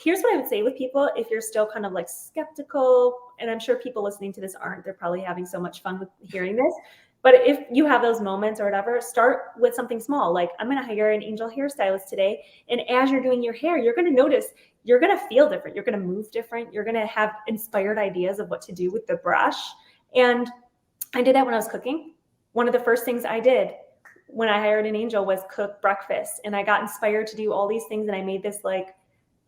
here's what I would say with people, if you're still kind of like skeptical, and I'm sure people listening to this aren't, they're probably having so much fun with hearing this. But if you have those moments or whatever, start with something small. Like, I'm going to hire an angel hairstylist today. And as you're doing your hair, you're going to notice, you're going to feel different. You're going to move different. You're going to have inspired ideas of what to do with the brush. And I did that when I was cooking. One of the first things I did when I hired an angel was cook breakfast. And I got inspired to do all these things. And I made this, like,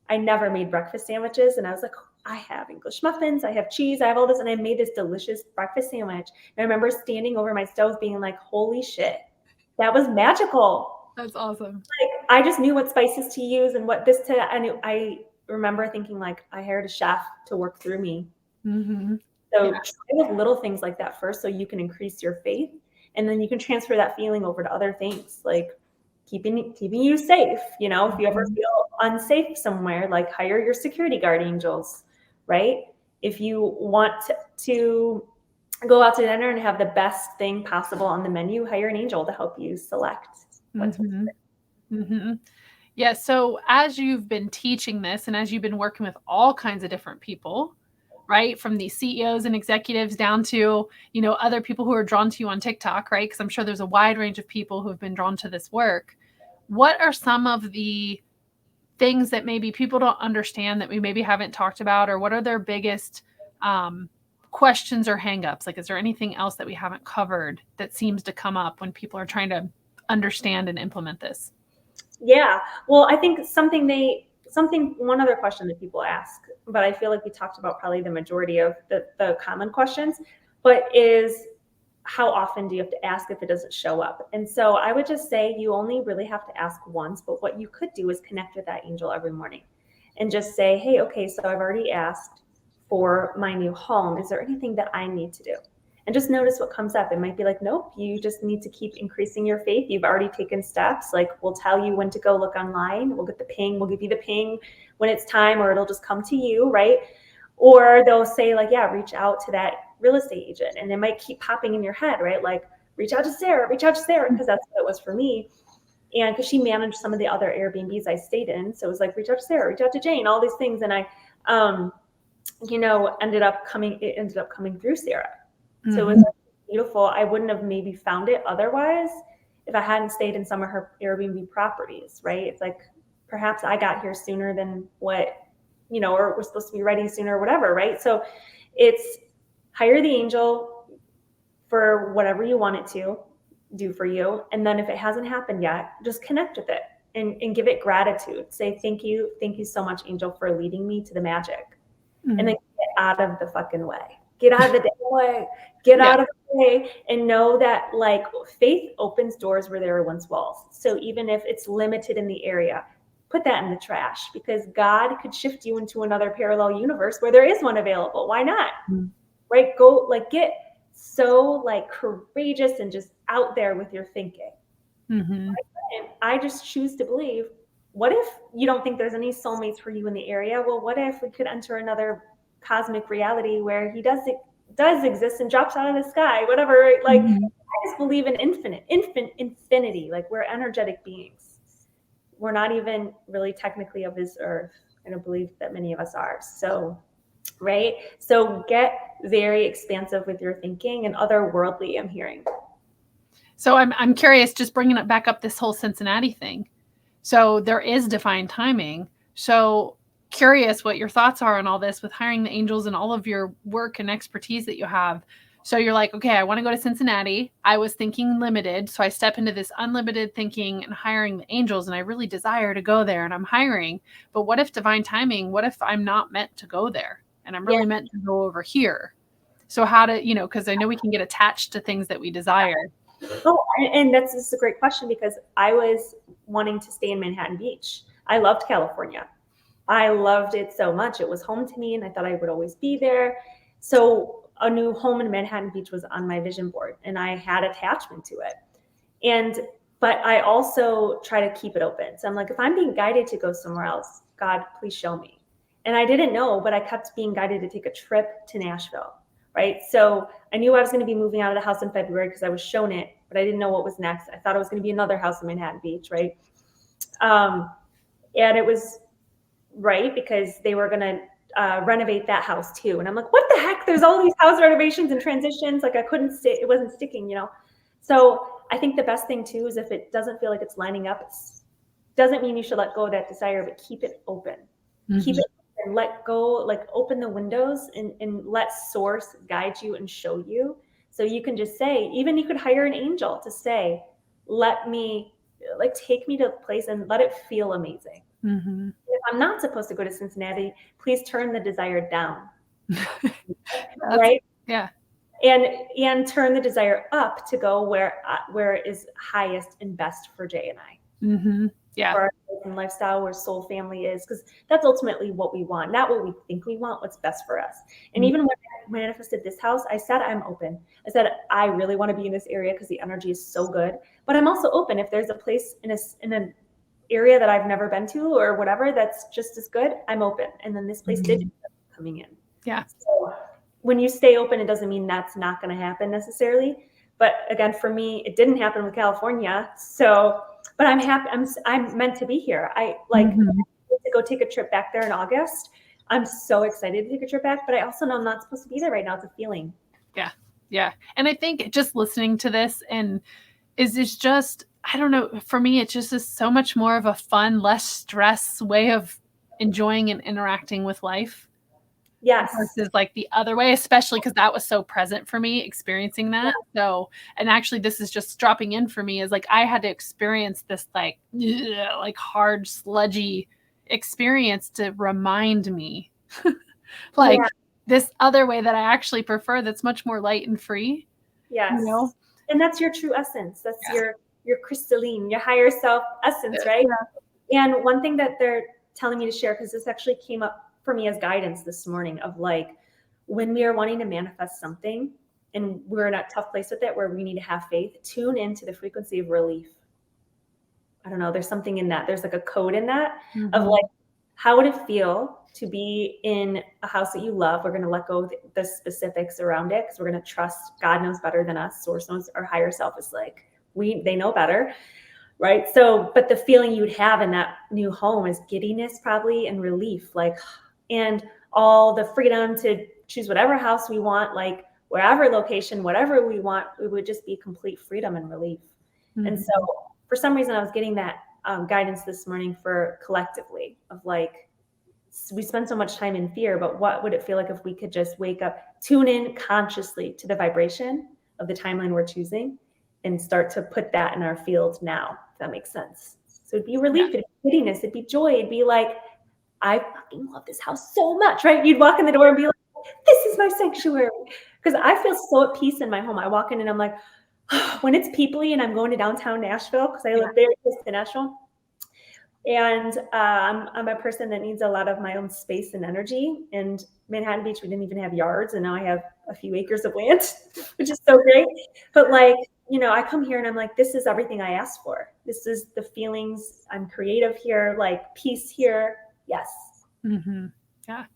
I never made breakfast sandwiches. And I was like, I have English muffins, I have cheese, I have all this. And I made this delicious breakfast sandwich. And I remember standing over my stove being like, holy shit, that was magical. That's awesome. Like, I just knew what spices to use and what this to, and I remember thinking like, I hired a chef to work through me. Mm-hmm. So Yeah. try with little things like that first, so you can increase your faith, and then you can transfer that feeling over to other things, like keeping you safe. You know, if you ever Mhm. feel unsafe somewhere, like hire your security guard angels, right? If you want to go out to dinner and have the best thing possible on the menu, hire an angel to help you select what to. Mm-hmm. Mm-hmm. Yeah. So as you've been teaching this and as you've been working with all kinds of different people, right? From these CEOs and executives down to, other people who are drawn to you on TikTok, right? Because I'm sure there's a wide range of people who have been drawn to this work. What are some of the things that maybe people don't understand that we maybe haven't talked about, or what are their biggest questions or hangups? Like, is there anything else that we haven't covered that seems to come up when people are trying to understand and implement this? Yeah. Well, I think one other question that people ask, but I feel like we talked about probably the majority of the common questions, but is how often do you have to ask if it doesn't show up? And so I would just say you only really have to ask once, but what you could do is connect with that angel every morning and just say, hey, okay, so I've already asked for my new home. Is there anything that I need to do? And just notice what comes up. It might be like, nope, you just need to keep increasing your faith. You've already taken steps. Like, we'll tell you when to go look online. We'll get the ping. We'll give you the ping when it's time, or it'll just come to you, right? Or they'll say like, yeah, reach out to that real estate agent. And it might keep popping in your head, right? Like, reach out to Sarah, because that's what it was for me. And because she managed some of the other Airbnbs I stayed in. So it was like, reach out to Sarah, reach out to Jane, all these things. And I, ended up coming through Sarah. So it was beautiful. I wouldn't have maybe found it otherwise if I hadn't stayed in some of her Airbnb properties, right? It's like, perhaps I got here sooner than what, or we're supposed to be ready sooner or whatever, right? So it's hire the angel for whatever you want it to do for you. And then if it hasn't happened yet, just connect with it and give it gratitude. Say, thank you so much, angel, for leading me to the magic. Mm-hmm. And then get out of the fucking way. Get out of the damn way. Get out of the way, and know that like faith opens doors where there were once walls. So even if it's limited in the area, put that in the trash, because God could shift you into another parallel universe where there is one available. Why not? Mm-hmm. Right? Go, like, get so like courageous and just out there with your thinking. Mm-hmm. And I just choose to believe, what if you don't think there's any soulmates for you in the area? Well, what if we could enter another cosmic reality where he does exist and drops out of the sky, whatever. Like, I just believe in infinity. Like, we're energetic beings. We're not even really technically of this earth. I don't believe that many of us are. So, right? So get very expansive with your thinking and otherworldly, I'm hearing. So I'm curious, just bringing it back up, this whole Cincinnati thing. So there is divine timing. So curious what your thoughts are on all this with hiring the angels and all of your work and expertise that you have. So you're like, okay, I want to go to Cincinnati. I was thinking limited. So I step into this unlimited thinking and hiring the angels, and I really desire to go there and I'm hiring. But what if divine timing? What if I'm not meant to go there and I'm really meant to go over here? So how to, because I know we can get attached to things that we desire. Oh, and this is a great question, because I was wanting to stay in Manhattan Beach. I loved California. I loved it so much. It was home to me, and I thought I would always be there. So a new home in Manhattan Beach was on my vision board, and I had attachment to it. But I also try to keep it open. So I'm like, if I'm being guided to go somewhere else, God, please show me. And I didn't know, but I kept being guided to take a trip to Nashville, right? So I knew I was going to be moving out of the house in February because I was shown it, but I didn't know what was next. I thought it was going to be another house in Manhattan Beach, right? And it was right, because they were going to renovate that house too. And I'm like, what the heck? There's all these house renovations and transitions. Like, I couldn't sit, it wasn't sticking, So I think the best thing too is if it doesn't feel like it's lining up, it doesn't mean you should let go of that desire, but keep it open. Keep it open, let go, like open the windows and let source guide you and show you. So you can just say, even you could hire an angel to say, let me, like, take me to a place and let it feel amazing. If I'm not supposed to go to Cincinnati, please turn the desire down. Right? Yeah. And turn the desire up to go where it is highest and best for Jay and I. Yeah. for our life and lifestyle, where soul family is, because that's ultimately what we want, not what we think we want, what's best for us. And even when I manifested this house, I said I'm open. I said I really want to be in this area because the energy is so good, but I'm also open if there's a place in an area that I've never been to or whatever that's just as good, I'm open. And then this place did end up coming in. Yeah. So when you stay open, it doesn't mean that's not going to happen necessarily. But again, for me, it didn't happen with California. So, but I'm happy. I'm meant to be here. I like to go take a trip back there in August. I'm so excited to take a trip back, but I also know I'm not supposed to be there right now. It's a feeling. Yeah. Yeah. And I think just listening to this and is just, I don't know, for me, it just is so much more of a fun, less stress way of enjoying and interacting with life. Yes. Versus like the other way, especially because that was so present for me experiencing that. Yeah. So, and actually this is just dropping in for me is like, I had to experience this like hard, sludgy experience to remind me like this other way that I actually prefer that's much more light and free. Yes. You know? And that's your true essence. That's your crystalline, your higher self essence, right? Yeah. And one thing that they're telling me to share, because this actually came up for me as guidance this morning, of like, when we are wanting to manifest something and we're in a tough place with it where we need to have faith, tune into the frequency of relief. I don't know, there's something in that. There's like a code in that of like, how would it feel to be in a house that you love? We're going to let go of the specifics around it because we're going to trust God knows better than us. Source knows, our higher self is like, they know better. Right. So, but the feeling you'd have in that new home is giddiness probably and relief, like, and all the freedom to choose whatever house we want, like wherever location, whatever we want, it would just be complete freedom and relief. And so for some reason I was getting that guidance this morning for collectively of like, we spend so much time in fear, but what would it feel like if we could just wake up, tune in consciously to the vibration of the timeline we're choosing and start to put that in our field now, if that makes sense. So it'd be relief, it'd be giddiness, it'd be joy, it'd be like, I fucking love this house so much, right? You'd walk in the door and be like, this is my sanctuary. Because I feel so at peace in my home. I walk in and I'm like, when it's peoply and I'm going to downtown Nashville, because I live very close to Nashville, and I'm a person that needs a lot of my own space and energy. And Manhattan Beach, we didn't even have yards, and now I have a few acres of land, which is so great. But like, you know, I come here and I'm like, this is everything I asked for. This is the feelings. I'm creative here, like peace here. Yes. Yeah.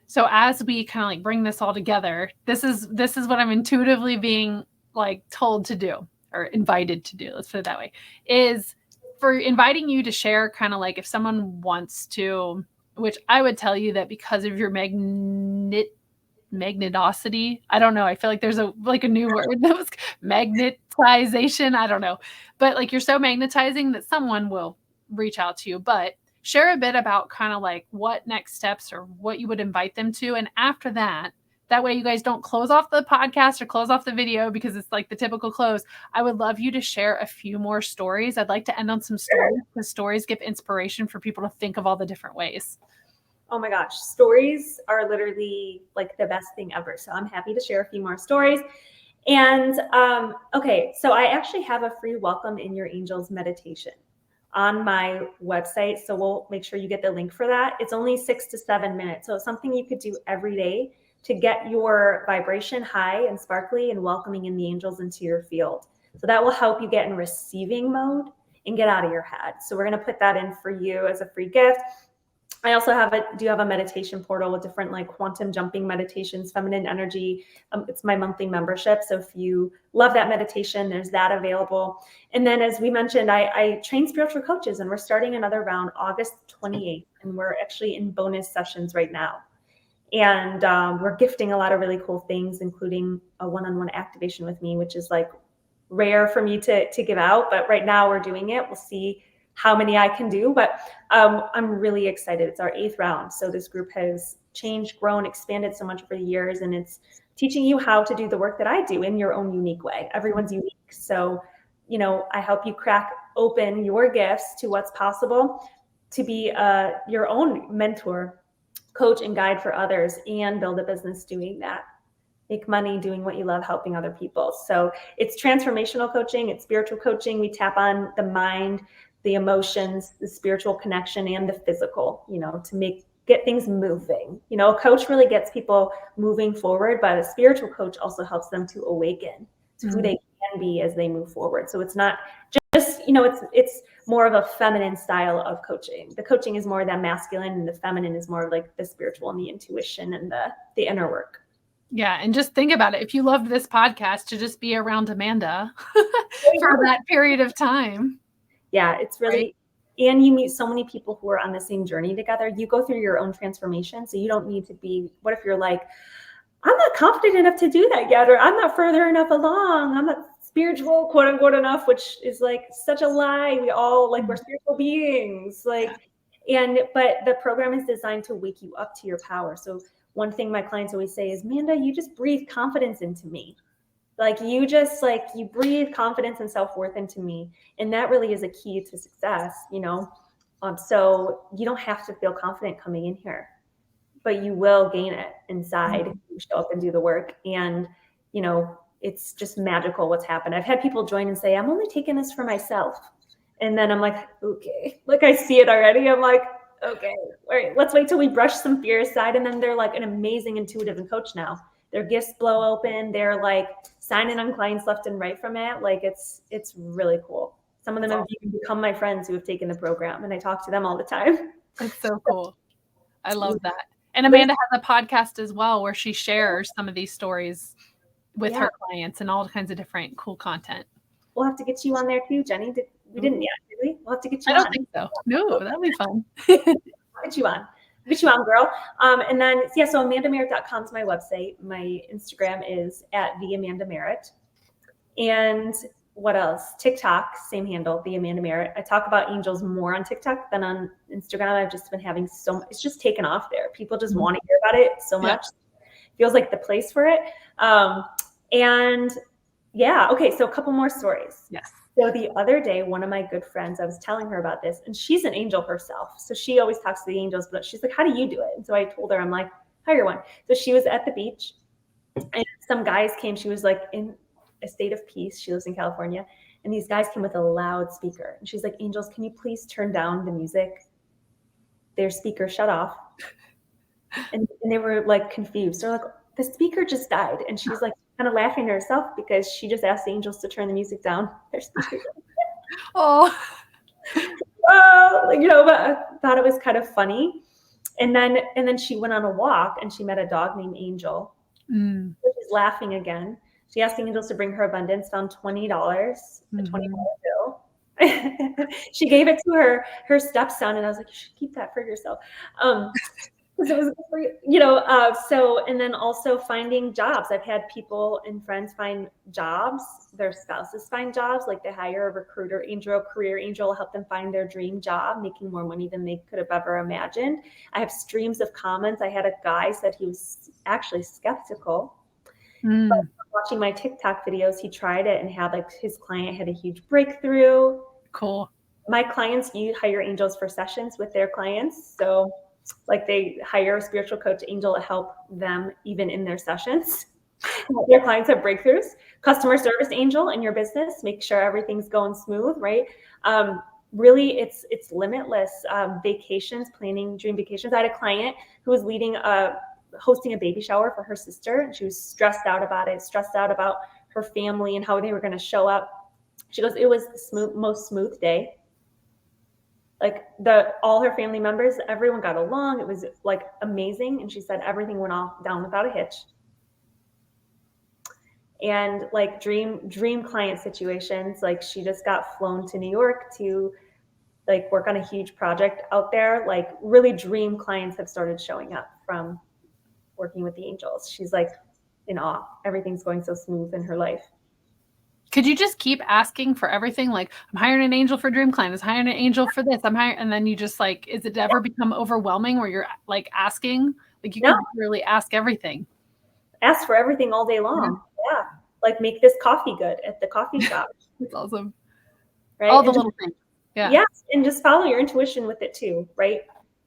So as we kind of like bring this all together, this is what I'm intuitively being like told to do or invited to do. Let's put it that way. Is for inviting you to share kind of like if someone wants to, which I would tell you that because of your magnetosity, I don't know, I feel like there's a new word that was magnetization, I don't know, but like you're so magnetizing that someone will reach out to you. But share a bit about kind of like what next steps or what you would invite them to, and after that way you guys don't close off the podcast or close off the video because it's like the typical close. I would love you to share a few more stories. I'd like to end on some stories because stories give inspiration for people to think of all the different ways. Oh my gosh, stories are literally like the best thing ever. So I'm happy to share a few more stories. And okay, so I actually have a free Welcome in Your Angels meditation on my website. So we'll make sure you get the link for that. It's only 6 to 7 minutes. So it's something you could do every day to get your vibration high and sparkly and welcoming in the angels into your field. So that will help you get in receiving mode and get out of your head. So we're going to put that in for you as a free gift. I also do have a meditation portal with different like quantum jumping meditations, feminine energy. It's my monthly membership. So if you love that meditation, there's that available. And then as we mentioned, I train spiritual coaches, and we're starting another round August 28th. And we're actually in bonus sessions right now. And we're gifting a lot of really cool things, including a one-on-one activation with me, which is like rare for me to give out. But right now we're doing it. We'll see how many I can do, but I'm really excited. It's our 8th round. So this group has changed, grown, expanded so much over the years, and it's teaching you how to do the work that I do in your own unique way. Everyone's unique. So, you know, I help you crack open your gifts to what's possible to be your own mentor, coach, and guide for others, and build a business doing that. Make money doing what you love, helping other people. So it's transformational coaching. It's spiritual coaching. We tap on the mind, the emotions, the spiritual connection, and the physical, to get things moving. A coach really gets people moving forward, but a spiritual coach also helps them to awaken to who they can be as they move forward. So it's not just, it's more of a feminine style of coaching. The coaching is more that masculine, and the feminine is more like the spiritual and the intuition and the inner work. Yeah. And just think about it. If you loved this podcast, to just be around Amanda for that period of time. Yeah, it's really, right? And you meet so many people who are on the same journey together. You go through your own transformation. So you don't need to be, what if you're like, I'm not confident enough to do that yet, or I'm not further enough along. I'm not spiritual, quote unquote, enough, which is like such a lie. We all we're spiritual beings. But the program is designed to wake you up to your power. So one thing my clients always say is, Amanda, you just breathe confidence into me. You breathe confidence and self-worth into me. And that really is a key to success, so you don't have to feel confident coming in here, but you will gain it inside if you show up and do the work. And, it's just magical what's happened. I've had people join and say, I'm only taking this for myself. And then I'm like, okay, I see it already. I'm like, okay, all right, let's wait till we brush some fear aside. And then they're like an amazing intuitive and coach now. Their gifts blow open. They're like signing on clients left and right from it. It's really cool. Some of them have even become my friends who have taken the program, and I talk to them all the time. That's so cool. I love that. And Amanda has a podcast as well where she shares some of these stories with her clients and all kinds of different cool content. We'll have to get you on there too, Jeni. We didn't yet, did we? We'll have to get you on. I don't think so. No, that'll be fun. I'll get you on. Get you on, girl. And then, so AmandaMarit.com is my website. My Instagram is @theAmandaMarit. And what else? TikTok, same handle, @theAmandaMarit. I talk about angels more on TikTok than on Instagram. I've just been having it's just taken off there. People just want to hear about it so much. Feels like the place for it. So a couple more stories. Yes. So the other day, one of my good friends, I was telling her about this, and she's an angel herself. So she always talks to the angels, but she's like, how do you do it? And so I told her, I'm like, hire one. So she was at the beach, and some guys came. She was like in a state of peace. She lives in California. And these guys came with a loud speaker. And she's like, angels, can you please turn down the music? Their speaker shut off. And they were like confused. They're like, the speaker just died. And she's like kind of laughing to herself because she just asked the angels to turn the music down. Their speaker. Oh. But I thought it was kind of funny. And then she went on a walk and she met a dog named Angel. So she's laughing again. She asked the angels to bring her abundance, found $20, a $20 bill. She gave it to her stepson, and I was like, you should keep that for yourself. Because it was, and then also finding jobs. I've had people and friends find jobs, their spouses find jobs, like they hire a recruiter angel, career angel, help them find their dream job, making more money than they could have ever imagined. I have streams of comments. I had a guy said he was actually skeptical. But watching my TikTok videos, he tried it and had his client had a huge breakthrough. Cool. My clients hire angels for sessions with their clients. So they hire a spiritual coach angel to help them even in their sessions. Their clients have breakthroughs. Customer service angel in your business, make sure everything's going smooth, right? Really, it's limitless. Vacations, planning dream vacations. I had a client who was hosting a baby shower for her sister, and she was stressed out about it, stressed out about her family and how they were going to show up. She goes, it was the most smooth day. All her family members, everyone got along. It was amazing. And she said everything went off down without a hitch. And dream client situations, she just got flown to New York to work on a huge project out there. Really dream clients have started showing up from working with the angels. She's in awe. Everything's going so smooth in her life. Could you just keep asking for everything? I'm hiring an angel for dream client. I'm hiring an angel for this. And then you just is it ever become overwhelming where you're asking? You can really ask everything. Ask for everything all day long. Yeah. Make this coffee good at the coffee shop. That's awesome. Right. All the little things. Yeah. Yes. And just follow your intuition with it too. Right.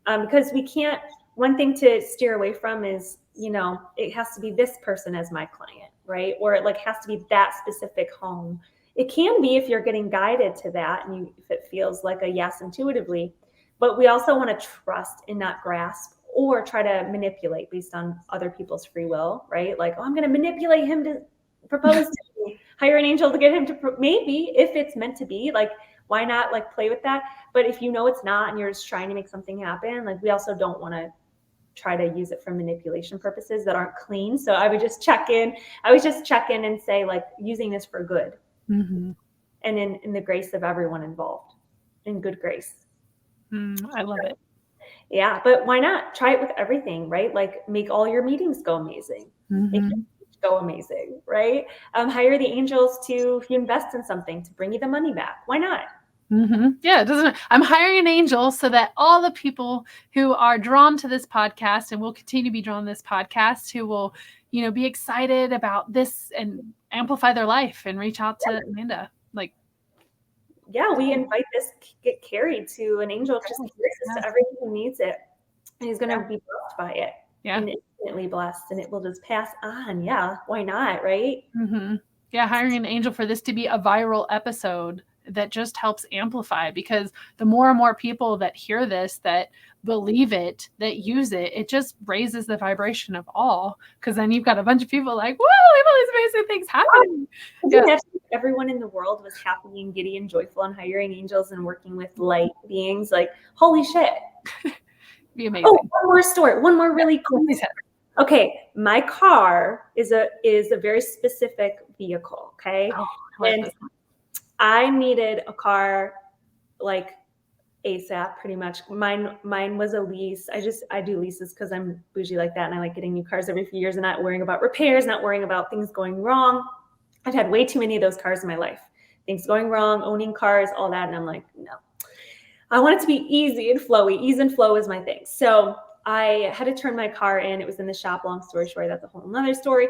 Because we can't, one thing to steer away from is, it has to be this person as my client, right? Or it has to be that specific home. It can be if you're getting guided to that and if it feels like a yes intuitively, but we also want to trust and not grasp or try to manipulate based on other people's free will, right? Like, oh, I'm going to manipulate him to propose to me, hire an angel to get him to, maybe if it's meant to be, like, why not like play with that? But if you know it's not and you're just trying to make something happen, like we also don't want to try to use it for manipulation purposes that aren't clean. So I would just check in. I would just check in and say, like, using this for good. Mm-hmm. And in the grace of everyone involved, in good grace. I love it. Yeah, but why not try it with everything, right? Like make all your meetings go amazing. Mm-hmm. Make your go amazing, right? Hire the angels to, if you invest in something, to bring you the money back. Why not? Mm-hmm. Yeah, it doesn't. I'm hiring an angel so that all the people who are drawn to this podcast and will continue to be drawn to this podcast, who will, be excited about this and amplify their life and reach out to Amanda. Like, yeah, we invite this get carried to an angel, just carries this to everyone who needs it, and he's going to be blessed by it. Yeah, and infinitely blessed, and it will just pass on. Yeah, why not, right? Mm-hmm. Yeah, hiring an angel for this to be a viral episode that just helps amplify, because the more and more people that hear this, that believe it, that use it, it just raises the vibration of all, because then you've got a bunch of people like, whoa, we have all these amazing things happening. Yeah. Everyone in the world was happy and giddy and joyful and hiring angels and working with light beings. Like, holy shit. Be amazing. Oh, one more story. One more really cool. Okay, my car is a very specific vehicle, okay? And I needed a car like ASAP, pretty much. Mine was a lease. I do leases because I'm bougie like that, and I like getting new cars every few years and not worrying about repairs, not worrying about things going wrong. I've had way too many of those cars in my life. Things going wrong, owning cars, all that, and I'm like, no. I want it to be easy and flowy. Ease and flow is my thing. So I had to turn my car in. It was in the shop. Long story short, that's a whole nother story.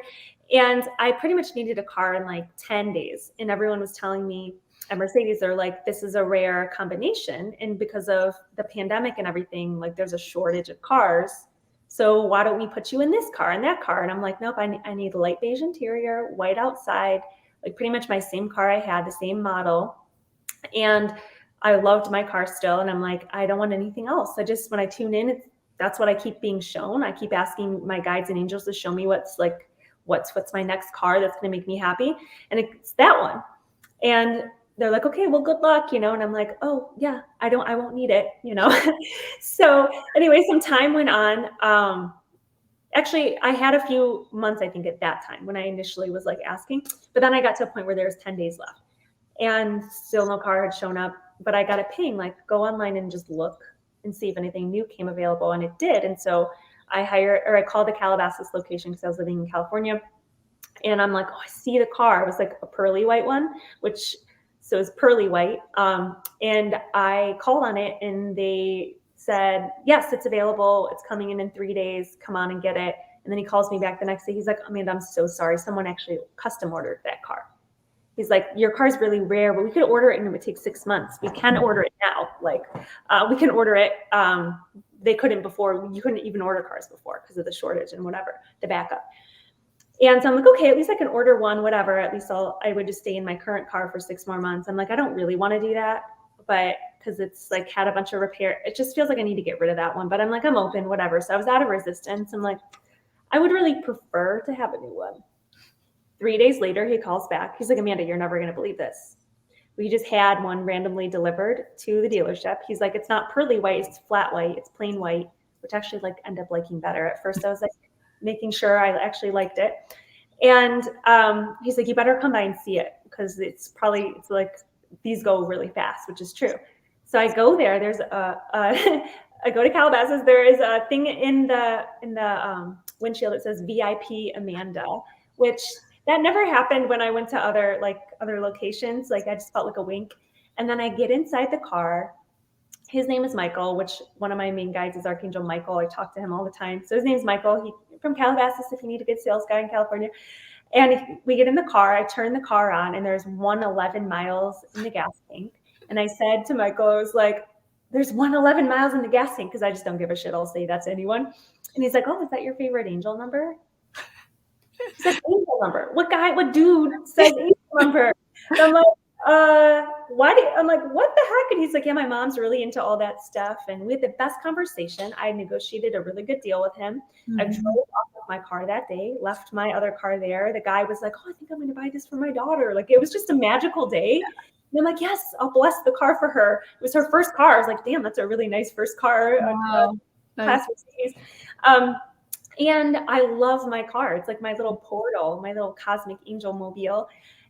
And I pretty much needed a car in like 10 days. And everyone was telling me at Mercedes, they're like, this is a rare combination. And because of the pandemic and everything, like there's a shortage of cars. So why don't we put you in this car and that car? And I'm like, nope, I need a light beige interior, white outside, like pretty much my same car I had, the same model. And I loved my car still. And I'm like, I don't want anything else. I just, when I tune in, that's what I keep being shown. I keep asking my guides and angels to show me what's my next car that's going to make me happy. And it's that one. And they're like, okay, well, good luck, And I'm like, oh yeah, I won't need it, So anyway, some time went on. Actually, I had a few months, I think, at that time when I initially was like asking, but then I got to a point where there was 10 days left and still no car had shown up, but I got a ping, like go online and just look and see if anything new came available. And it did. And so I called the Calabasas location because I was living in California. And I'm like, oh, I see the car. It was like a pearly white one, so it's pearly white. And I called on it and they said, yes, it's available. It's coming in 3 days. Come on and get it. And then he calls me back the next day. He's like, Amanda, I'm so sorry. Someone actually custom ordered that car. He's like, your car's really rare, but we could order it and it would take 6 months. We can order it now. Like, we can order it. They couldn't before. You couldn't even order cars before because of the shortage and whatever, the backup. And so I'm like, okay, at least I can order one, whatever. At least I would just stay in my current car for 6 more months. I'm like, I don't really want to do that, but because it's like had a bunch of repair, it just feels like I need to get rid of that one. But I'm like, I'm open, whatever. So I was out of resistance. I'm like, I would really prefer to have a new one. 3 days later, he calls back. He's like, Amanda, you're never going to believe this. We just had one randomly delivered to the dealership. He's like, it's not pearly white, it's flat white, it's plain white, which actually end up liking better. At first I was like making sure I actually liked it. And he's like, you better come by and see it because it's like these go really fast, which is true. So I go there. There's I go to Calabasas. There is a thing in the windshield that says VIP Amanda, which that never happened when I went to other locations. Like I just felt like a wink. And then I get inside the car. His name is Michael, which one of my main guides is Archangel Michael. I talk to him all the time. So his name's Michael. He's from Calabasas if you need a good sales guy in California. And we get in the car. I turn the car on and there's 111 miles in the gas tank. And I said to Michael, I was like, there's 111 miles in the gas tank because I just don't give a shit. I'll say that to anyone. And he's like, oh, is that your favorite angel number? He's like, angel number. What dude says angel number? And I'm like, I'm like, what the heck? And he's like, yeah, my mom's really into all that stuff. And we had the best conversation. I negotiated a really good deal with him. I drove off with my car that day, left my other car there. The guy was like, oh, I think I'm going to buy this for my daughter. Like, it was just a magical day. And I'm like, yes, I'll bless the car for her. It was her first car. I was like, damn, that's a really nice first car. Wow. Class Mercedes. And I love my car. It's like my little portal, my little cosmic angel mobile.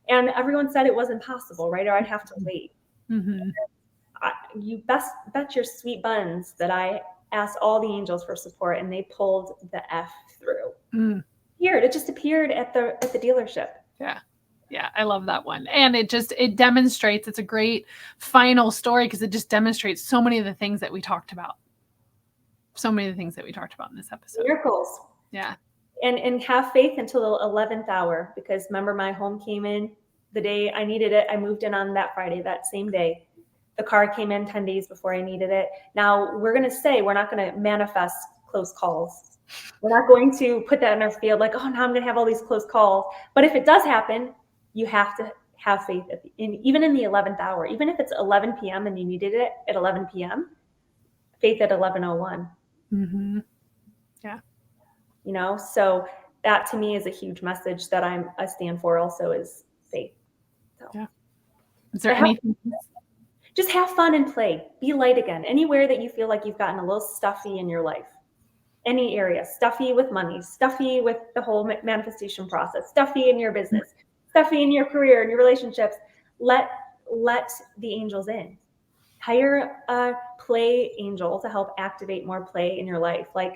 And everyone said it wasn't possible, right? Or I'd have to wait. Mm-hmm. You best bet your sweet buns that I asked all the angels for support, and they pulled the F through. It just appeared at the dealership. Yeah, I love that one. And it demonstrates, it's a great final story because it just demonstrates so many of the things that we talked about. So many of the things that we talked about in this episode. Miracles. Yeah. And have faith until the 11th hour, because remember, my home came in the day I needed it. I moved in on that Friday, that same day. The car came in 10 days before I needed it. Now, we're going to say we're not going to manifest close calls. We're not going to put that in our field like, oh, now I'm going to have all these close calls. But if it does happen, you have to have faith, even in the 11th hour. Even if it's 11 p.m. and you needed it at 11 p.m., faith at 11:01. Mm-hmm. Yeah. You know, so that to me is a huge message that I stand for also, is faith. So, yeah. Is there anything? Just have fun and play. Be light again. Anywhere that you feel like you've gotten a little stuffy in your life, any area, stuffy with money, stuffy with the whole manifestation process, stuffy in your business, stuffy in your career and your relationships, let the angels in. Hire a play angel to help activate more play in your life. Like,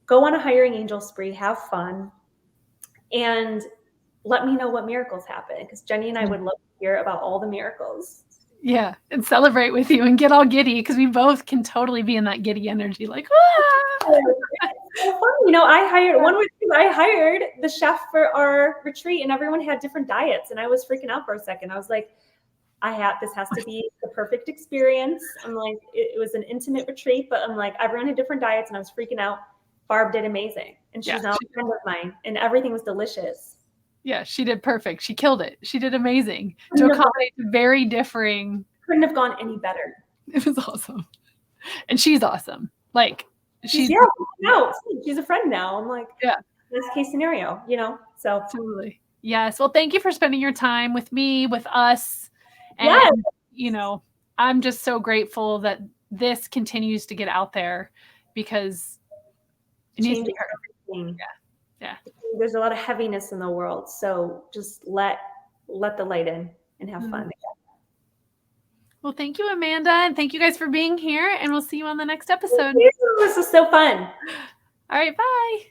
go on a hiring angel spree, have fun, and let me know what miracles happen, because Jeni and I would love to hear about all the miracles. Yeah, and celebrate with you and get all giddy, because we both can totally be in that giddy energy, like, So fun. You know, I hired the chef for our retreat, and everyone had different diets, and I was freaking out for a second. I was like, this has to be the perfect experience. I'm like, it was an intimate retreat, but I'm like, everyone had different diets, and I was freaking out. Barb did amazing, and she's now a friend of mine, and everything was delicious. Yeah, she did perfect. She killed it. She did amazing to accommodate very differing. Couldn't have gone any better. It was awesome. And she's awesome. Like, she's a friend now. I'm like, best case scenario, you know? So totally. Yes. Well, thank you for spending your time with me, with us. And, you know, I'm just so grateful that this continues to get out there, because it needs to be heard. Yeah. There's a lot of heaviness in the world. So just let the light in and have fun. Well, thank you, Amanda. And thank you guys for being here. And we'll see you on the next episode. This is so fun. All right. Bye.